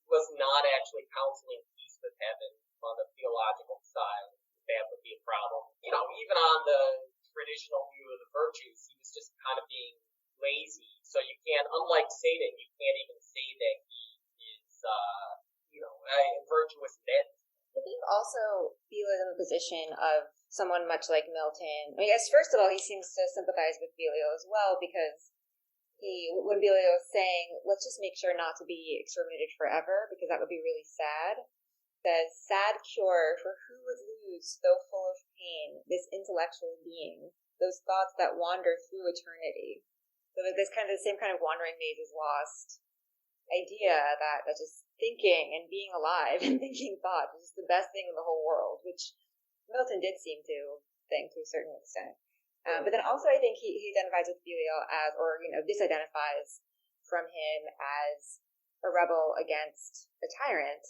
was not actually counseling peace with heaven on the theological side. That would be a problem. Even on the traditional view of the virtues, he was just kind of being lazy. So you can't, unlike Satan, you can't even say that he is, virtuous dead. I think also Belial is in the position of someone much like Milton. I guess first of all, he seems to sympathize with Belial as well because when Belial is saying, let's just make sure not to be exterminated forever because that would be really sad, says, sad cure for who would lose, though full of pain, this intellectual being, those thoughts that wander through eternity. So this kind of the same kind of wandering maze is lost idea that just thinking and being alive and thinking thought is the best thing in the whole world, which Milton did seem to think to a certain extent. But then also I think he identifies with Belial as, or disidentifies from him as a rebel against a tyrant,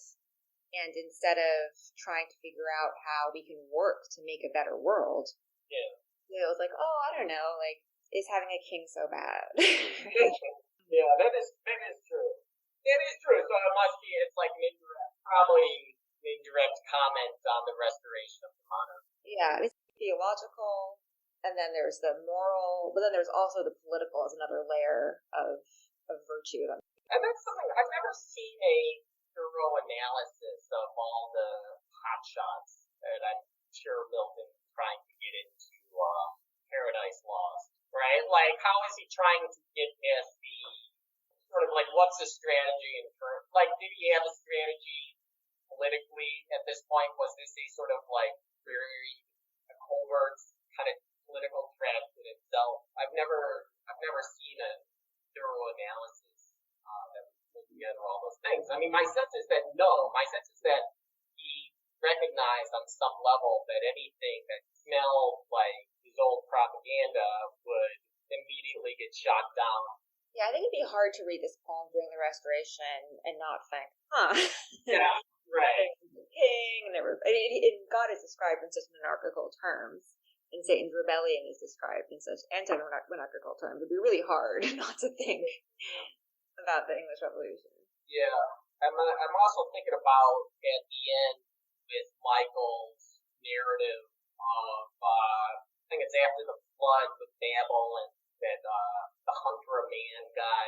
and instead of trying to figure out how we can work to make a better world, Belial's like, oh, I don't know, like, is having a king so bad? Yeah, that is true. It is true. So it must be. It's like probably an indirect comment on the restoration of the monarchy. Yeah, it's theological, and then there's the moral, but then there's also the political as another layer of virtue. And that's something I've never seen a thorough analysis of all the hotshots that I'm sure Milton is trying to get into Paradise Lost. Right? Like, how is he trying to get past the sort of like, what's the strategy in terms, like, did he have a strategy politically at this point? Was this a sort of like very covert kind of political threat in itself? I've never seen a thorough analysis that would put together all those things. I mean, my sense is that he recognized on some level that anything that smelled like his old propaganda would immediately get shot down. Yeah, I think it'd be hard to read this poem during the Restoration and not think, Yeah, right. King, and God is described in such monarchical terms, and Satan's rebellion is described in such anti-monarchical terms. It'd be really hard not to think about the English Revolution. Yeah, I'm also thinking about at the end with Michael's narrative of I think it's after the flood with Babel and that the hunter a man guy,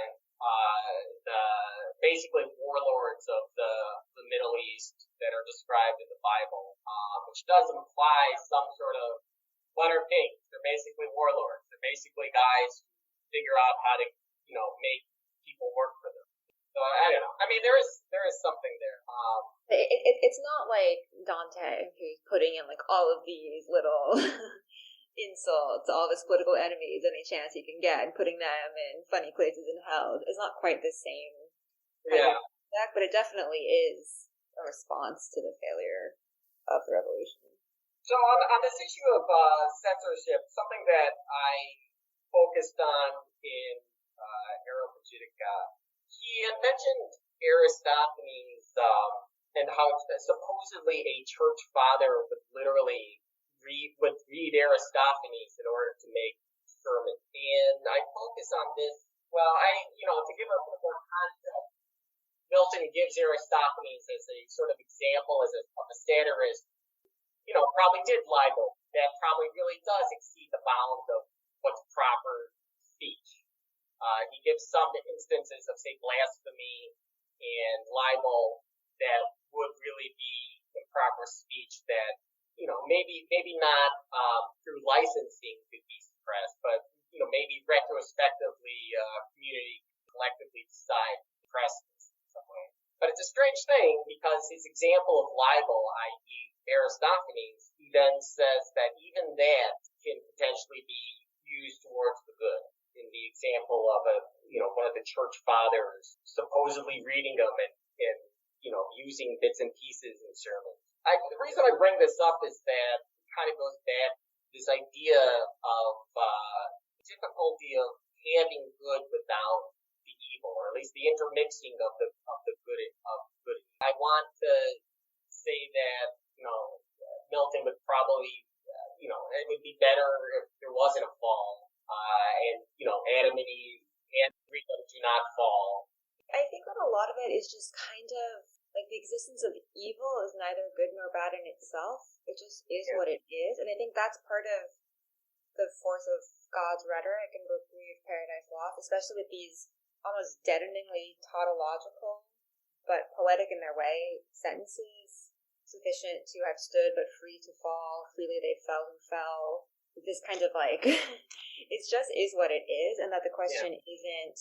the basically warlords of the Middle East that are described in the Bible, which does imply some sort of letter P. They're basically warlords. They're basically guys who figure out how to make people work for them. So I don't know. I mean, there is something there. It's not like Dante who's putting in like all of these little insults, all of his political enemies, any chance he can get, and putting them in funny places in hell. It's not quite the same kind of attack, but it definitely is a response to the failure of the revolution. So on this issue of censorship, something that I focused on in Aeropagitica, he had mentioned Aristophanes and how supposedly a church father would literally read Aristophanes in order to make sermons. And I focus on this, to give a bit more context, Milton gives Aristophanes as a sort of example of a satirist, probably did libel. That probably really does exceed the bounds of what's proper speech. He gives some instances of, say, blasphemy and libel that would really be improper speech that, maybe not through licensing could be suppressed, but, maybe retrospectively, community collectively decide to suppress this in some way. But it's a strange thing because his example of libel, i.e. Aristophanes, he then says that even that can potentially be used towards the good. In the example of one of the church fathers supposedly reading them and using bits and pieces in sermons. The reason I bring this up is that it kind of goes back to this idea of difficulty of having good without the evil, or at least the intermixing of the good of good. I want to say that Milton would probably it would be better if there wasn't a fall. And Adam and Eve and freedom do not fall. I think that a lot of it is just kind of like the existence of evil is neither good nor bad in itself. It just is what it is. And I think that's part of the force of God's rhetoric in Book 3 of Paradise Lost, especially with these almost deadeningly tautological, but poetic in their way, sentences. Sufficient to have stood, but free to fall. Freely they fell who fell. This kind of like, it just is what it is, and that the question isn't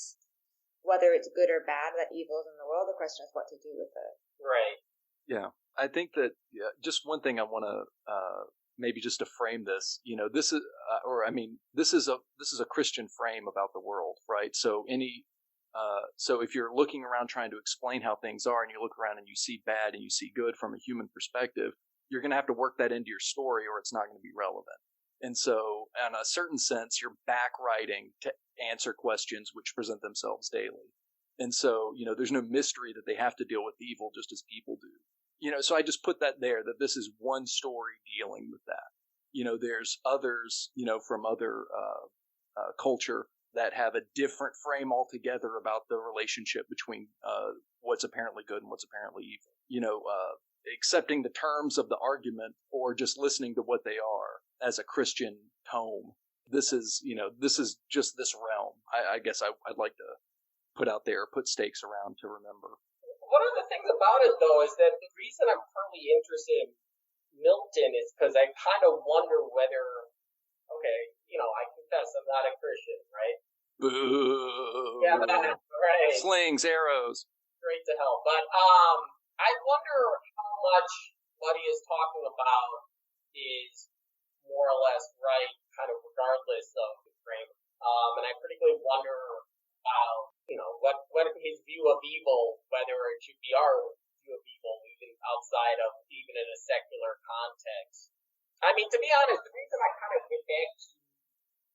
whether it's good or bad that evil is in the world. The question is what to do with it. Right. Yeah, I think that just one thing I want to maybe just to frame this. This is, this is a Christian frame about the world, right? So so if you're looking around trying to explain how things are, and you look around and you see bad and you see good from a human perspective, you're going to have to work that into your story, or it's not going to be relevant. And so, in a certain sense, you're back writing to answer questions which present themselves daily. And so, there's no mystery that they have to deal with evil just as people do. So I just put that there, that this is one story dealing with that. There's others, from other culture that have a different frame altogether about the relationship between what's apparently good and what's apparently evil. Accepting the terms of the argument or just listening to what they are as a Christian tome. This is just this realm. I guess I'd like to put out there, put stakes around to remember. One of the things about it, though, is that the reason I'm currently interested in Milton is because I kind of wonder whether, I confess I'm not a Christian, right? Boo. Yeah, right. Slings, arrows. Straight to hell. But I wonder how much what he is talking about is more or less right, kind of regardless of the frame. And I particularly wonder about, what his view of evil, whether it should be our view of evil, even outside of, even in a secular context. I mean, to be honest, the reason I kind of went back to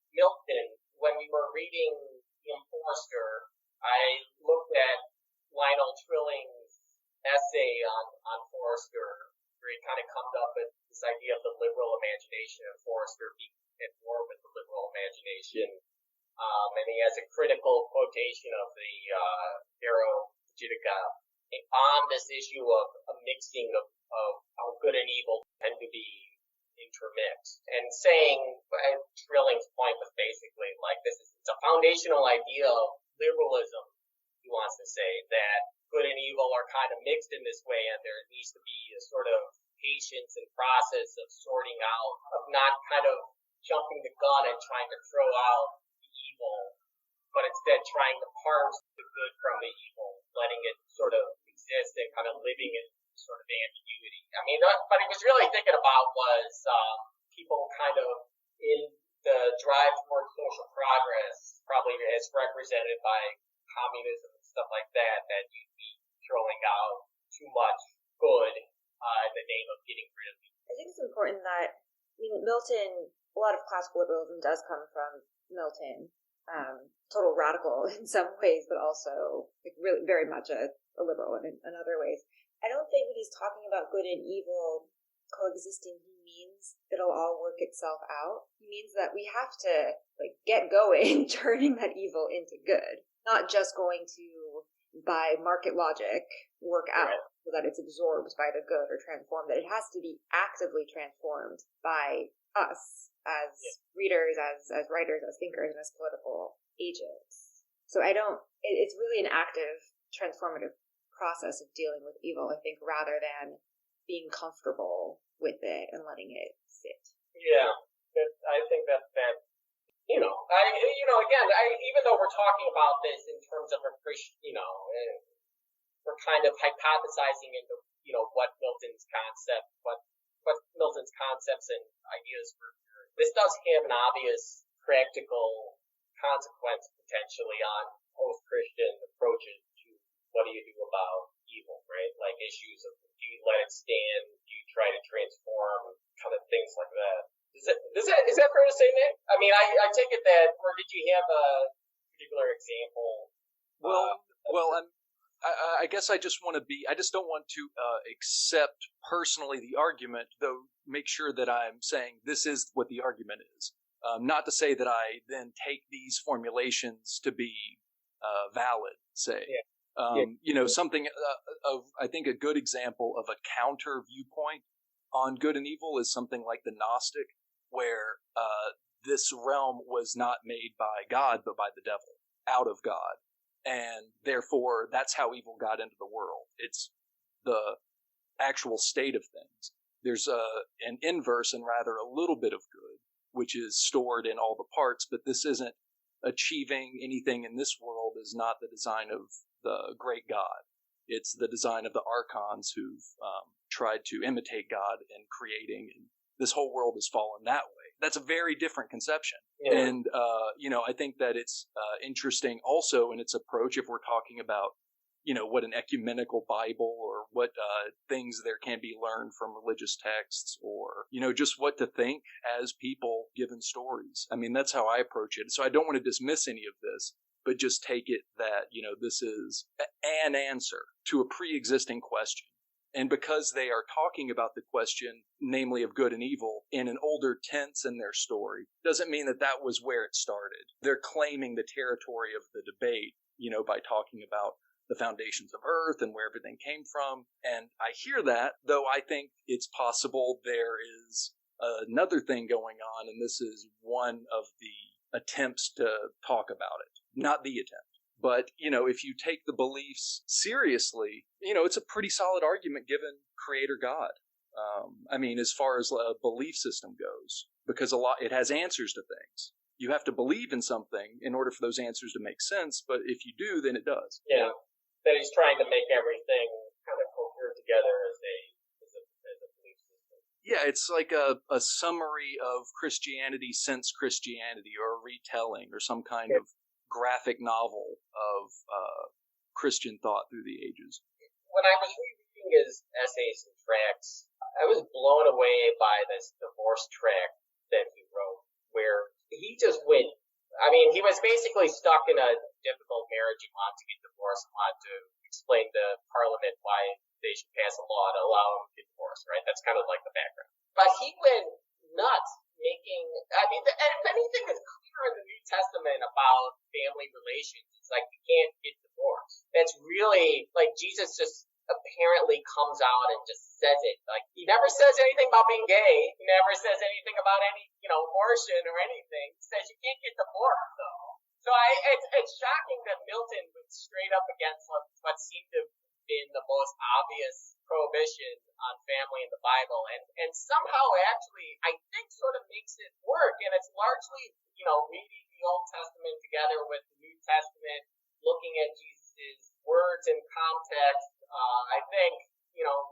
Milton, when we were reading The Enforcer, I looked at Lionel Trilling's essay on Forrester, where he kind of comes up with this idea of the liberal imagination and Forrester being at war with the liberal imagination. And he has a critical quotation of the Aeropagitica on this issue of a mixing of how good and evil tend to be intermixed, and saying, Trilling's point was basically like, it's a foundational idea of liberalism, he wants to say, that good and evil are kind of mixed in this way, and there needs to be a sort of patience and process of sorting out, of not kind of jumping the gun and trying to throw out the evil, but instead trying to parse the good from the evil, letting it sort of exist and kind of living in sort of ambiguity. I mean, what he was really thinking about was people kind of in the drive towards social progress, probably as represented by communism and stuff like that, that you'd be throwing out too much good in the name of getting rid of evil. I think it's important that, Milton, a lot of classical liberalism does come from Milton. Total radical in some ways, but also really very much a liberal in other ways. I don't think that he's talking about good and evil coexisting. He means it'll all work itself out. He means that we have to get going, turning that evil into good, not just going to, by market logic, work out so that it's absorbed by the good or transformed. That it has to be actively transformed by us as readers, as writers, as thinkers, and as political agents. So it's really an active, transformative process of dealing with evil, I think, rather than being comfortable with it and letting it sit. Yeah, I think that even though we're talking about this in terms of a Christian, we're kind of hypothesizing into, what Milton's concepts and ideas were. This does have an obvious practical consequence potentially on post-Christian approaches to what do you do about evil, right? Like issues of, do you let it stand? Do you try to transform? Kind of things like that. Is that fair to say, Nick? I mean, I take it that, or did you have a particular example? I guess I just don't want to accept personally the argument, though make sure that I'm saying this is what the argument is. Not to say that I then take these formulations to be valid, say. Yeah. Something I think a good example of a counter viewpoint on good and evil is something like the Gnostic, where this realm was not made by God, but by the devil, out of God. And therefore, that's how evil got into the world. It's the actual state of things. There's an inverse and rather a little bit of good, which is stored in all the parts, but this isn't achieving anything in this world is not the design of the great God. It's the design of the archons who've tried to imitate God in creating, and this whole world has fallen that way. That's a very different conception. Yeah. And, I think that it's interesting also in its approach if we're talking about, what an ecumenical Bible or what things there can be learned from religious texts or, just what to think as people given stories. I mean, that's how I approach it. So I don't want to dismiss any of this, but just take it that, this is an answer to a pre-existing question. And because they are talking about the question, namely of good and evil, in an older tense in their story, doesn't mean that that was where it started. They're claiming the territory of the debate, by talking about the foundations of Earth and where everything came from. And I hear that, though I think it's possible there is another thing going on, and this is one of the attempts to talk about it. Not the attempt. But, if you take the beliefs seriously, it's a pretty solid argument given Creator God. As far as a belief system goes, because it has answers to things. You have to believe in something in order for those answers to make sense, but if you do, then it does. Yeah. That he's trying to make everything kind of cohere together as a belief system. Yeah, it's like a summary of Christianity since Christianity, or a retelling, or some kind of graphic novel of Christian thought through the ages. When I was reading his essays and tracts, I was blown away by this divorce tract that he wrote, where he just went. He was basically stuck in a difficult marriage. He wanted to get divorced, wanted to explain to Parliament why they should pass a law to allow him to get divorced, right? That's kind of like the background. But he went nuts making, if anything is clear in the New Testament about family relations, it's like you can't get divorced. That's really, like, Jesus just apparently comes out and just says it. Like, he never says anything about being gay. He never says anything about any, abortion or anything. He says you can't get divorced, though. So it's shocking that Milton went straight up against what seemed to have been the most obvious prohibition on family in the Bible, and somehow actually, I think, sort of makes it work. And it's largely, reading the Old Testament together with the New Testament, looking at Jesus' words in context. I think,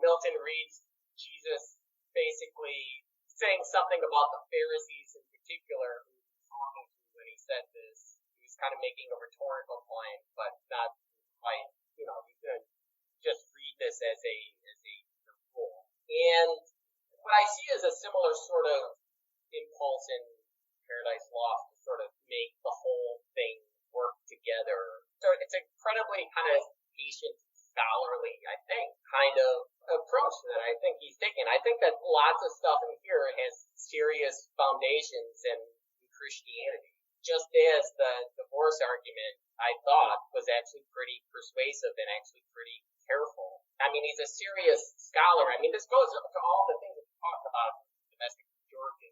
Milton reads Jesus basically saying something about the Pharisees in particular, who he was talking to when he said this. He was kind of making a rhetorical point, but not quite, you could just read this as a rule. And what I see is a similar sort of impulse in Paradise Lost to sort of make the whole thing work together. So it's incredibly kind of patient, scholarly, I think, kind of approach that I think he's taking. I think that lots of stuff in here has serious foundations in Christianity. Just as the divorce argument, I thought, was actually pretty persuasive and actually pretty careful. He's a serious scholar. This goes to all the things that we talked about in domestic Georgia.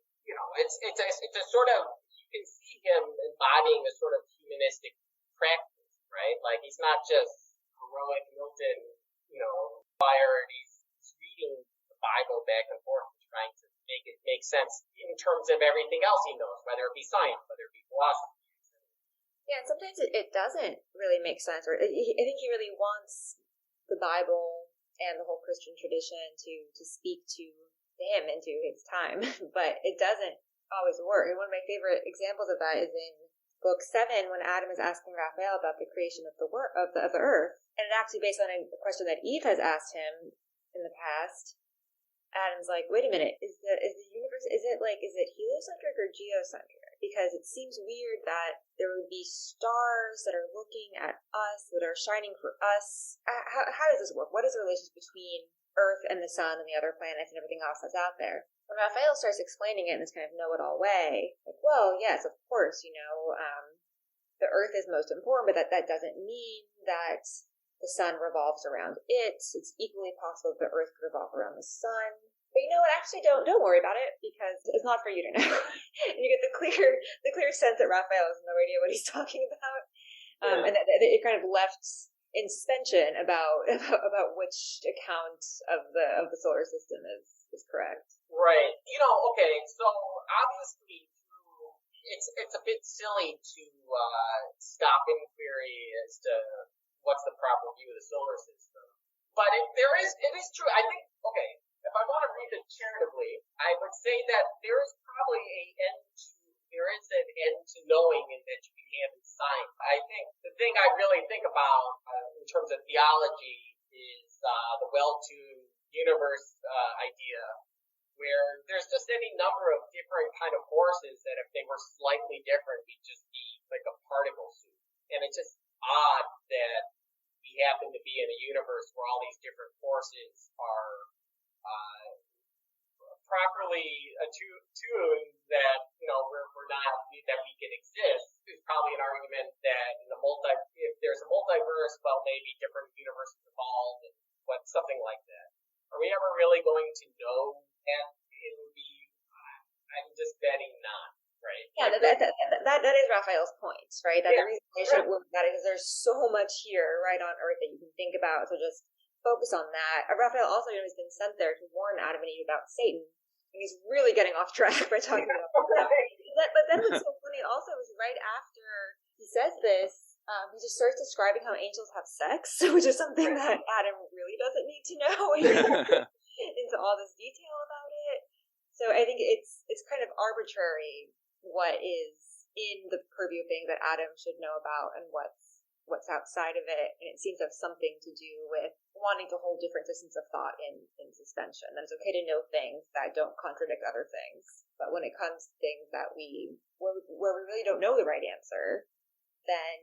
It's a sort of, you can see him embodying a sort of humanistic practice, right? Like, he's not just heroic Milton, fire, and he's reading the Bible back and forth and trying to make it make sense in terms of everything else he knows, whether it be science, whether it be philosophy. Yeah, and sometimes it doesn't really make sense. Or I think he really wants the Bible and the whole Christian tradition to speak to him and to his time, but it doesn't always work. And one of my favorite examples of that is in Book 7, when Adam is asking Raphael about the creation of the earth, and it actually based on a question that Eve has asked him in the past. Adam's like, wait a minute, is the universe, is it heliocentric or geocentric? Because it seems weird that there would be stars that are looking at us, that are shining for us. How does this work? What is the relationship between Earth and the sun and the other planets and everything else that's out there? When Raphael starts explaining it in this kind of know-it-all way, like, well, yes, of course, the Earth is most important, but that doesn't mean that the sun revolves around it. It's equally possible that the Earth could revolve around the sun. But you know what? Actually, don't worry about it because it's not for you to know. And you get the clear sense that Raphael has no idea what he's talking about, and that it kind of left in suspension about which account of the solar system is correct. Right. Okay. So obviously, it's a bit silly to stop inquiry as to what's the proper view of the solar system. But it is true. I think, okay, if I want to read it charitably, I would say that there is probably an end to knowing in that you can have in science. I think the thing I really think about in terms of theology is the well-tuned universe idea, where there's just any number of different kind of forces that if they were slightly different, we'd just be like a particle soup. And it's just odd that we happen to be in a universe where all these different forces are properly attuned that, we're not, that we can exist. There's probably an argument that if there's a multiverse, well, maybe different universes evolved and something like that. Are we ever really going to know that? It would be, I'm just betting not, right? Yeah, that is Raphael's point, right? That the reason I shouldn't work with that is there's so much here, right, on Earth that you can think about, so just focus on that. Raphael also has been sent there to warn Adam and Eve about Satan, and he's really getting off track by talking about that. But then what's so funny also is right after he says this, he just starts describing how angels have sex, which is something that Adam really doesn't need to know. Into all this detail about it. So I think it's kind of arbitrary what is in the purview of things that Adam should know about and what's outside of it. And it seems to have something to do with wanting to hold different systems of thought in suspension. That it's okay to know things that don't contradict other things. But when it comes to things that where we really don't know the right answer, then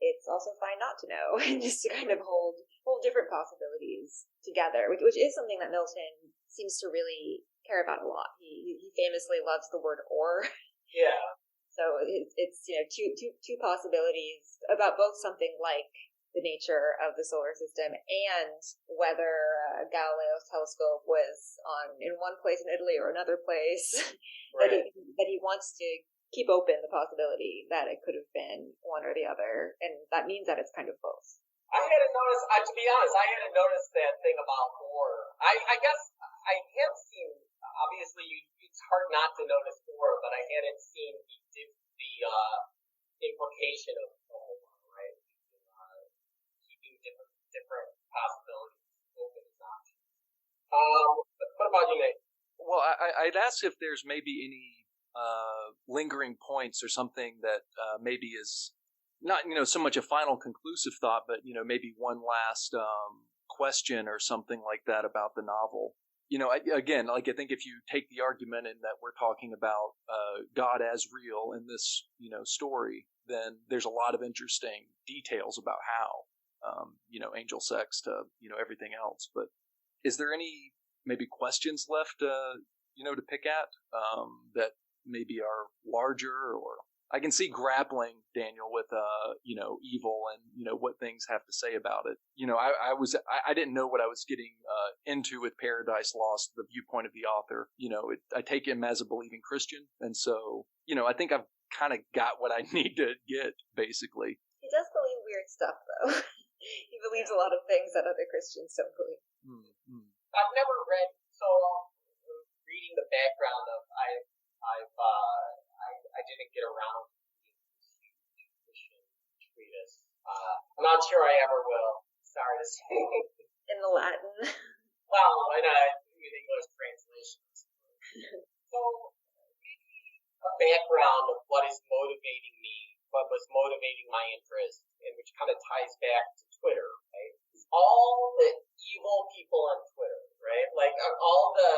it's also fine not to know and just to kind of hold different possibilities together, which is something that Milton seems to really care about a lot. He famously loves the word "or." Yeah. So it's two possibilities about both something like the nature of the solar system and whether Galileo's telescope was in one place in Italy or another place. Right. that he wants to keep open the possibility that it could have been one or the other, and that means that it's kind of both. I hadn't noticed, to be honest, that thing about horror. I guess I have seen, obviously it's hard not to notice horror, but I hadn't seen the implication of horror, right? Keeping different possibilities open as options. What about you, Nate? Well, I'd ask if there's maybe any lingering points or something that maybe is not so much a final conclusive thought, but maybe one last question or something like that about the novel. Again, like I think if you take the argument in that we're talking about God as real in this story, then there's a lot of interesting details about how angel sex to everything else. But is there any maybe questions left to pick at that maybe are larger, or I can see grappling, Daniel, with evil and what things have to say about it. I didn't know what I was getting into with Paradise Lost, the viewpoint of the author. I take him as a believing Christian, and so I think I've kind of got what I need to get, basically. He does believe weird stuff, though. He believes a lot of things that other Christians don't believe. Mm-hmm. I've never read, so reading the background of I didn't get around to this huge Christian treatise. I'm not sure I ever will. Sorry to say. In the Latin. Well, in English translations. So maybe a background of what is motivating me, what was motivating my interest, and which kind of ties back to Twitter, right? Is all the evil people on Twitter, right? Like all the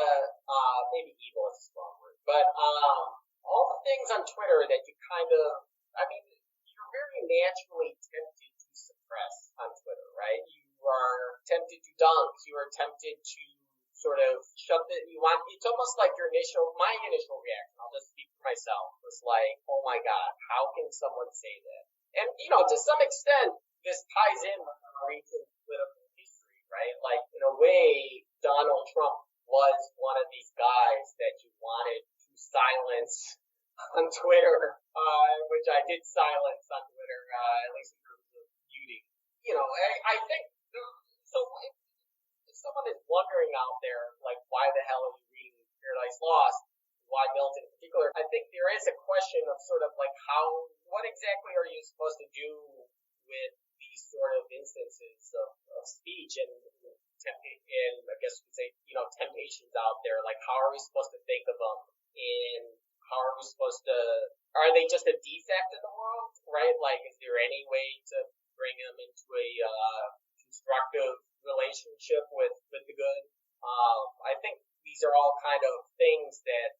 maybe evil is a strong word, but all the things on Twitter that you kind of, you're very naturally tempted to suppress on Twitter, right? You are tempted to dunk, you are tempted to sort of shove it, it's almost like my initial reaction, I'll just speak for myself, was like, oh my God, how can someone say that? And, to some extent, this ties in with our recent political history, right? Like, in a way, Donald Trump was one of these guys that you wanted to silence on Twitter, which I did silence on Twitter, at least in terms of muting. I think, so if someone is wondering out there, like, why the hell are you reading Paradise Lost, why Milton in particular, I think there is a question of sort of like what exactly are you supposed to do with these sort of instances of speech and I guess you could say, temptations out there, like how are we supposed to think of them, and how are we supposed to, are they just a defect in the world, right? Like, is there any way to bring them into a constructive relationship with the good? I think these are all kind of things that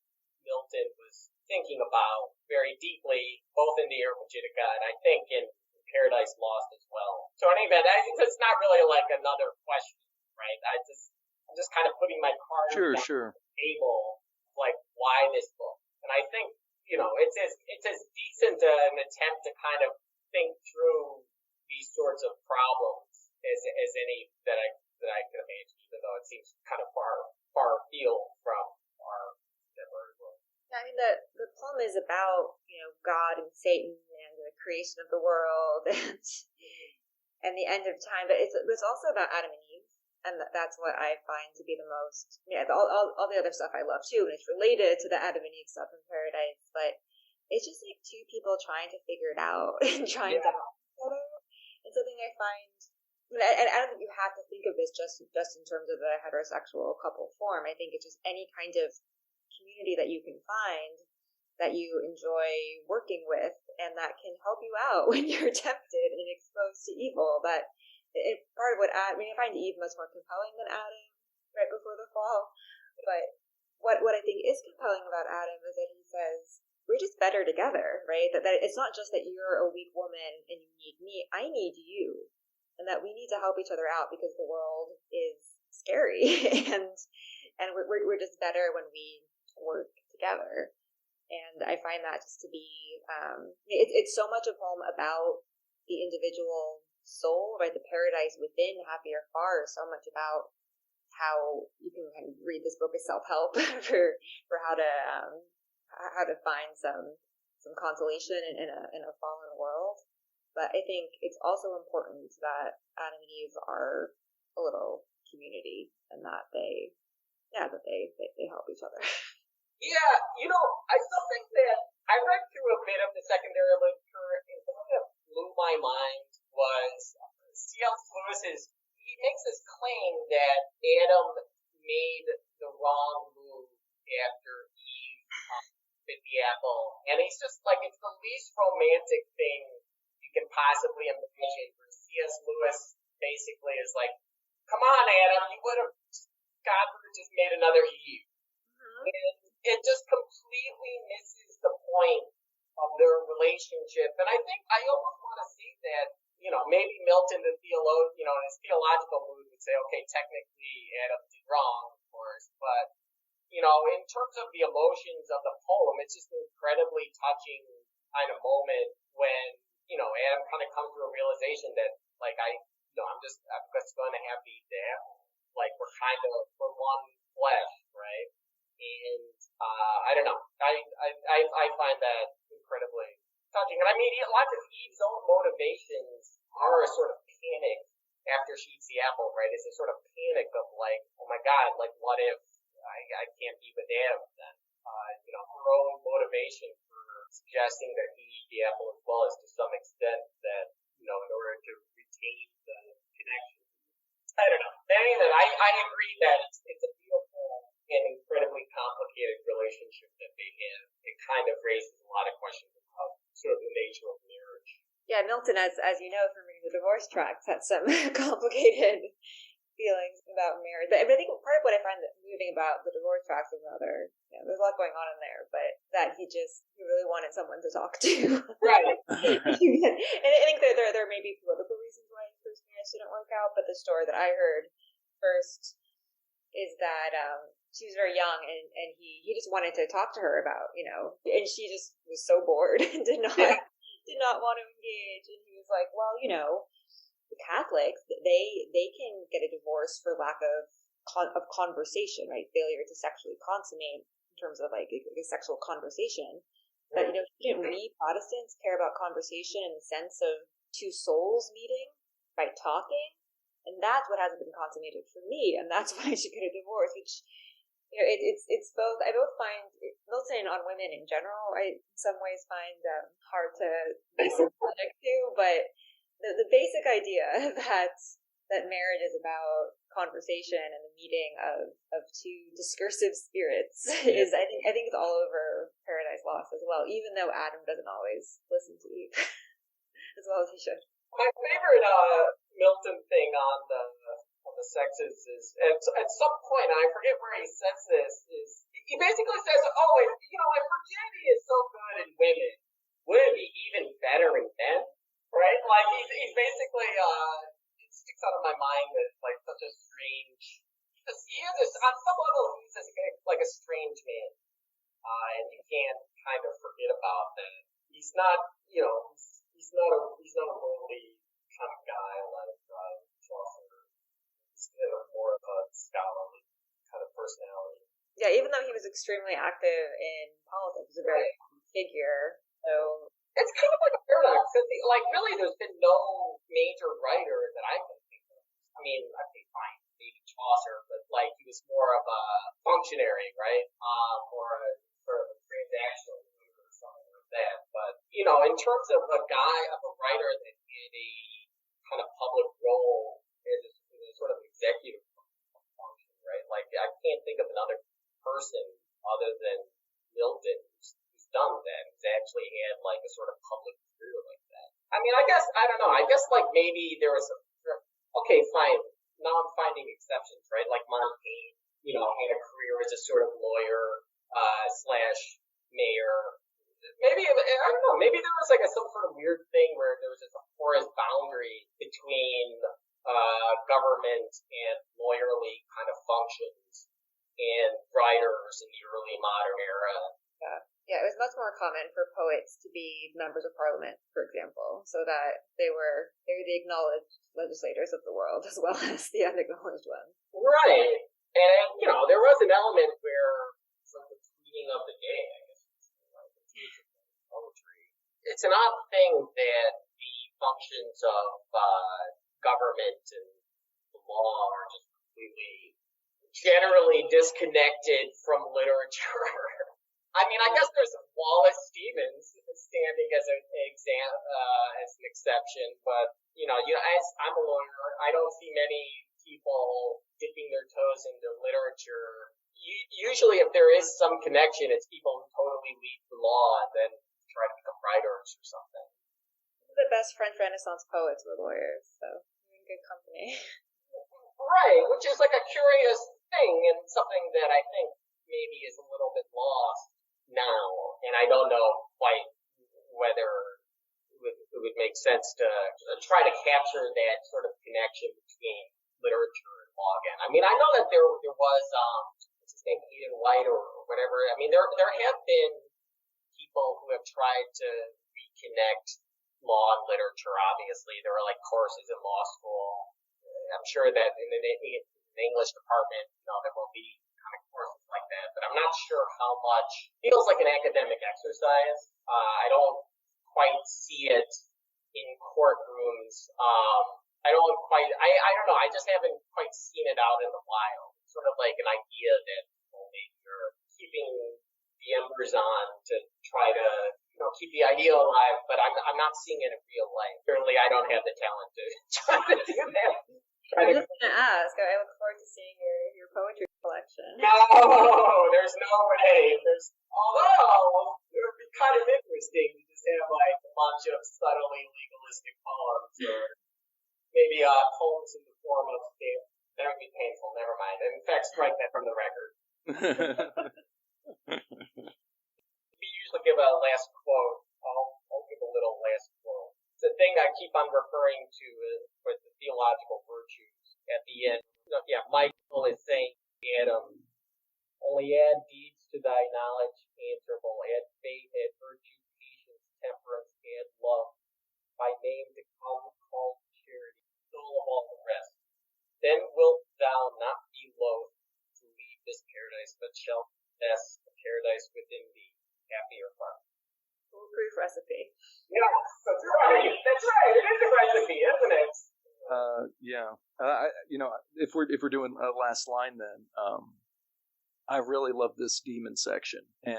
Milton was thinking about very deeply, both in the Eremogittica and I think in Paradise Lost as well. So in any event, it's not really like another question, right? I'm just kind of putting my cards on the table, like, why this book? And I think, it's as decent an attempt to kind of think through these sorts of problems as any that I can imagine, even though it seems kind of far afield from our contemporary world. I mean, the poem is about, God and Satan and the creation of the world and the end of time, but it's also about Adam and Eve, and that's what I find to be the most, all the other stuff I love too, and it's related to the Adam and Eve stuff in Paradise, but it's just like two people trying to figure it out and trying to help each other, and something I find, and I don't think you have to think of this just in terms of a heterosexual couple form. I think it's just any kind of community that you can find that you enjoy working with and that can help you out when you're tempted and exposed to evil. That it's part of what I find Eve much more compelling than Adam right before the fall. But what I think is compelling about Adam is that he says, we're just better together, right? That it's not just that you're a weak woman and you need me, I need you. And that we need to help each other out because the world is scary and we're just better when we work together. And I find that just to be it's so much a poem about the individual soul, right? The paradise within Happier Far is so much about how you can kind of read this book as self-help for how to find some consolation in a fallen world. But I think it's also important that Adam and Eve are a little community and that they help each other. Yeah, I still think that I read through a bit of the secondary literature, and something that blew my mind was C.S. Lewis's. He makes this claim that Adam made the wrong move after Eve bit the apple, and he's just like, it's the least romantic thing you can possibly imagine. Where C.S. Lewis basically is like, "Come on, Adam, you would have, God would have just made another Eve." And it just completely misses the point of their relationship. And I think I almost want to see that, maybe Milton, the theologian, in his theological mood would say, okay, technically Adam did wrong, of course, but, in terms of the emotions of the poem, it's just an incredibly touching kind of moment when, Adam kind of comes to a realization that, like, I'm just going to have these apple. Like, we're one flesh, right? And I don't know. I find that incredibly touching. And I mean, a lot of Eve's own motivations are a sort of panic after she eats the apple, right? It's a sort of panic of like, oh my God, like what if I can't be with Adam then? Her own motivation for suggesting that he eat the apple as well is to some extent that, in order to retain the connection. I don't know. Anyway, I agree that it's a beautiful and incredibly complicated relationship that they have. It kind of raises a lot of questions about sort of the nature of marriage. Yeah, Milton, as you know from reading the divorce tracts, had some complicated feelings about marriage. But I think part of what I find moving about the divorce tracts is another, there's a lot going on in there, but that he really wanted someone to talk to. Right. And I think there may be political reasons why his first marriage didn't work out, but the story that I heard first is that she was very young and he just wanted to talk to her about, and she just was so bored and did not want to engage. And he was like, well, the Catholics, they can get a divorce for lack of of conversation, right? Failure to sexually consummate in terms of like a sexual conversation. But, shouldn't we Protestants care about conversation in the sense of two souls meeting by talking? And that's what hasn't been consummated for me, and that's why I should get a divorce, which, it's both. I both find Milton on women in general, I in some ways find hard to be sympathetic to, but the basic idea that marriage is about conversation and the meeting of two discursive spirits is, I think it's all over Paradise Lost as well, even though Adam doesn't always listen to Eve as well as he should. My favorite Milton thing on the sexes is at some point, and I forget where he says this, is he basically says, "Oh, if virginity is so good in women, would it be even better in men?" Right? Like he's basically it sticks out of my mind as like such a strange. He is on some level he's just like a strange man, and you can't kind of forget about that. He's not, he's not a worldly kind of guy like Chaucer. He's more of a scholarly kind of personality. Yeah, even though he was extremely active in politics, he was a very figure. So it's kind of like a paradox because, really, there's been no major writer that I can think of. I mean, I think fine, maybe Chaucer, but like he was more of a functionary, right? Or a sort of a transactional leader or something like that. But in terms of a writer that did a kind of public role as a sort of executive function, right? Like I can't think of another person other than Milton who's done that, who's actually had like a sort of public career like that. I mean, I don't know. I guess like maybe there was okay, fine. Now I'm finding exceptions, right? Like Montaigne, had a career as a sort of lawyer / mayor. Maybe, I don't know, maybe there was like some sort of weird thing where there was this porous boundary between government and lawyerly kind of functions and writers in the early modern era. Yeah, it was much more common for poets to be members of parliament, for example, so that they were the acknowledged legislators of the world as well as the unacknowledged ones. Right. And, there was an element where sort of the tweeting of the day, I guess, like the teaching of poetry. It's an odd thing that the functions of government and the law are just completely generally disconnected from literature. I mean, I guess there's Wallace Stevens standing as an exception, but as I'm a lawyer, I don't see many people dipping their toes into literature. Usually, if there is some connection, it's people who totally leave the law and then try to become writers or something. The best French Renaissance poets were lawyers, so you're in good company. Right, which is like a curious thing and something that I think maybe is a little bit lost now, and I don't know quite whether it would make sense to try to capture that sort of connection between literature and law again. I mean, I know that there was what's his name, Eden White or whatever. I mean, there have been people who have tried to reconnect law and literature. Obviously, there were like courses in law school. I'm sure that in the English department, there will be kind of courses like that, but I'm not sure how much. It feels like an academic exercise. I don't quite see it in courtrooms. I don't know. I just haven't quite seen it out in the wild. It's sort of like an idea that maybe you're keeping the embers on to try to keep the idea alive, but I'm not seeing it in real life. Certainly, I don't have the talent to try to do that. I was just going to ask. I look forward to seeing your poetry collection. No, there's no way. Although it would be kind of interesting to just have like a bunch of subtly legalistic poems, or maybe poems in the form of stamps. That would be painful. Never mind. In fact, strike that from the record. We usually give a last quote. I'll give a little last quote. It's a thing I keep on referring to with the theological virtues at the end. Michael is saying, Adam, only add deeds to thy knowledge, answerable, add faith, add virtue, patience, temperance, add love, by name to come called charity, soul of all the rest. Then wilt thou not be loath proof recipe. Yeah, that's right. That's right. It is a recipe, isn't it? Yeah. If we're doing a last line, then I really love this demon section, and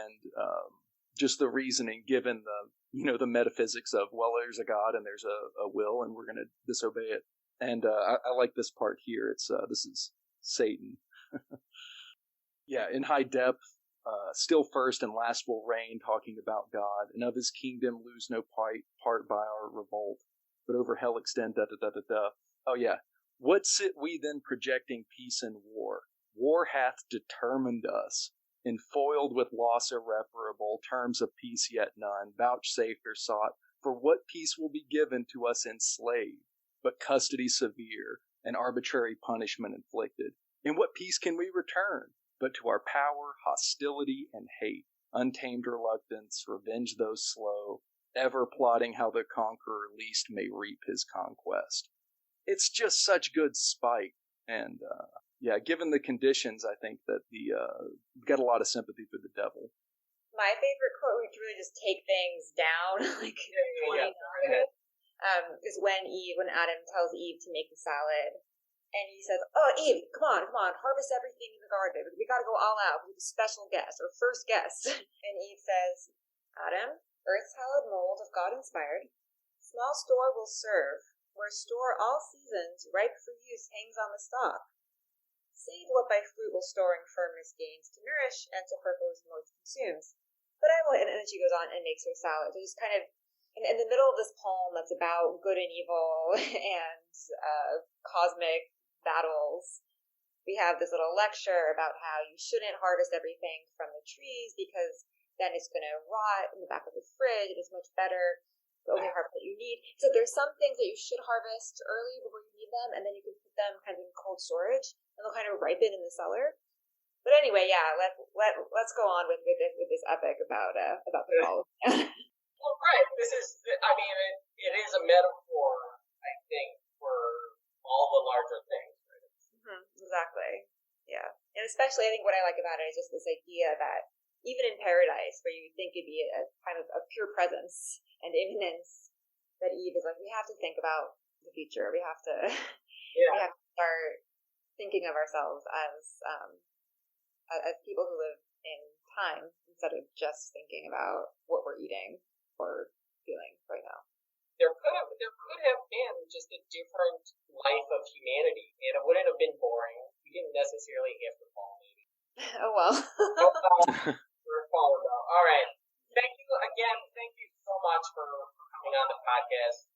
just the reasoning given the metaphysics of, well, there's a God and there's a will, and we're going to disobey it. And I like this part here. It's this is Satan. Yeah, in high depth, still first and last will reign, talking about God, and of his kingdom lose no part by our revolt, but over hell extend, da-da-da-da-da. Oh yeah, what sit we then projecting peace and war? War hath determined us, enfoiled with loss irreparable, terms of peace yet none, vouchsafed or sought, for what peace will be given to us enslaved, but custody severe, and arbitrary punishment inflicted? In what peace can we return, but to our power, hostility, and hate, untamed reluctance, revenge those slow, ever plotting how the conqueror least may reap his conquest? It's just such good spite, and yeah, given the conditions, I think that got a lot of sympathy for the devil. My favorite quote, we really just take things down, like is when Adam tells Eve to make the salad, and he says, "Oh, Eve, come on, harvest everything in the garden. We got to go all out. We have a special guest, or first guest." And Eve says, "Adam, earth's hallowed mold of God inspired, small store will serve, where store all seasons, ripe for use, hangs on the stalk. Save what by frugal storing firmness gains to nourish, and to purpose most consumes. But I will," and then she goes on and makes her salad. So just kind of in the middle of this poem that's about good and evil and cosmic battles, we have this little lecture about how you shouldn't harvest everything from the trees because then it's going to rot in the back of the fridge. It is much better to only harvest what you need. So there's some things that you should harvest early before you need them, and then you can put them kind of in cold storage, and they'll kind of ripen in the cellar. But anyway, yeah, let's go on with this epic about the fall. Well, right. This is, I mean, it is a metaphor, I think, for all the larger things. Right? Mm-hmm, exactly. Yeah, and especially I think what I like about it is just this idea that even in paradise, where you think it'd be a kind of a pure presence and immanence, that Eve is like, we have to think about the future. We have to, we have to start thinking of ourselves as people who live in time instead of just thinking about what we're eating or feeling right now. There could have been just a different life of humanity, and it wouldn't have been boring. We didn't necessarily have to fall, maybe. Oh well. We're falling though. All right. Thank you again. Thank you so much for coming on the podcast.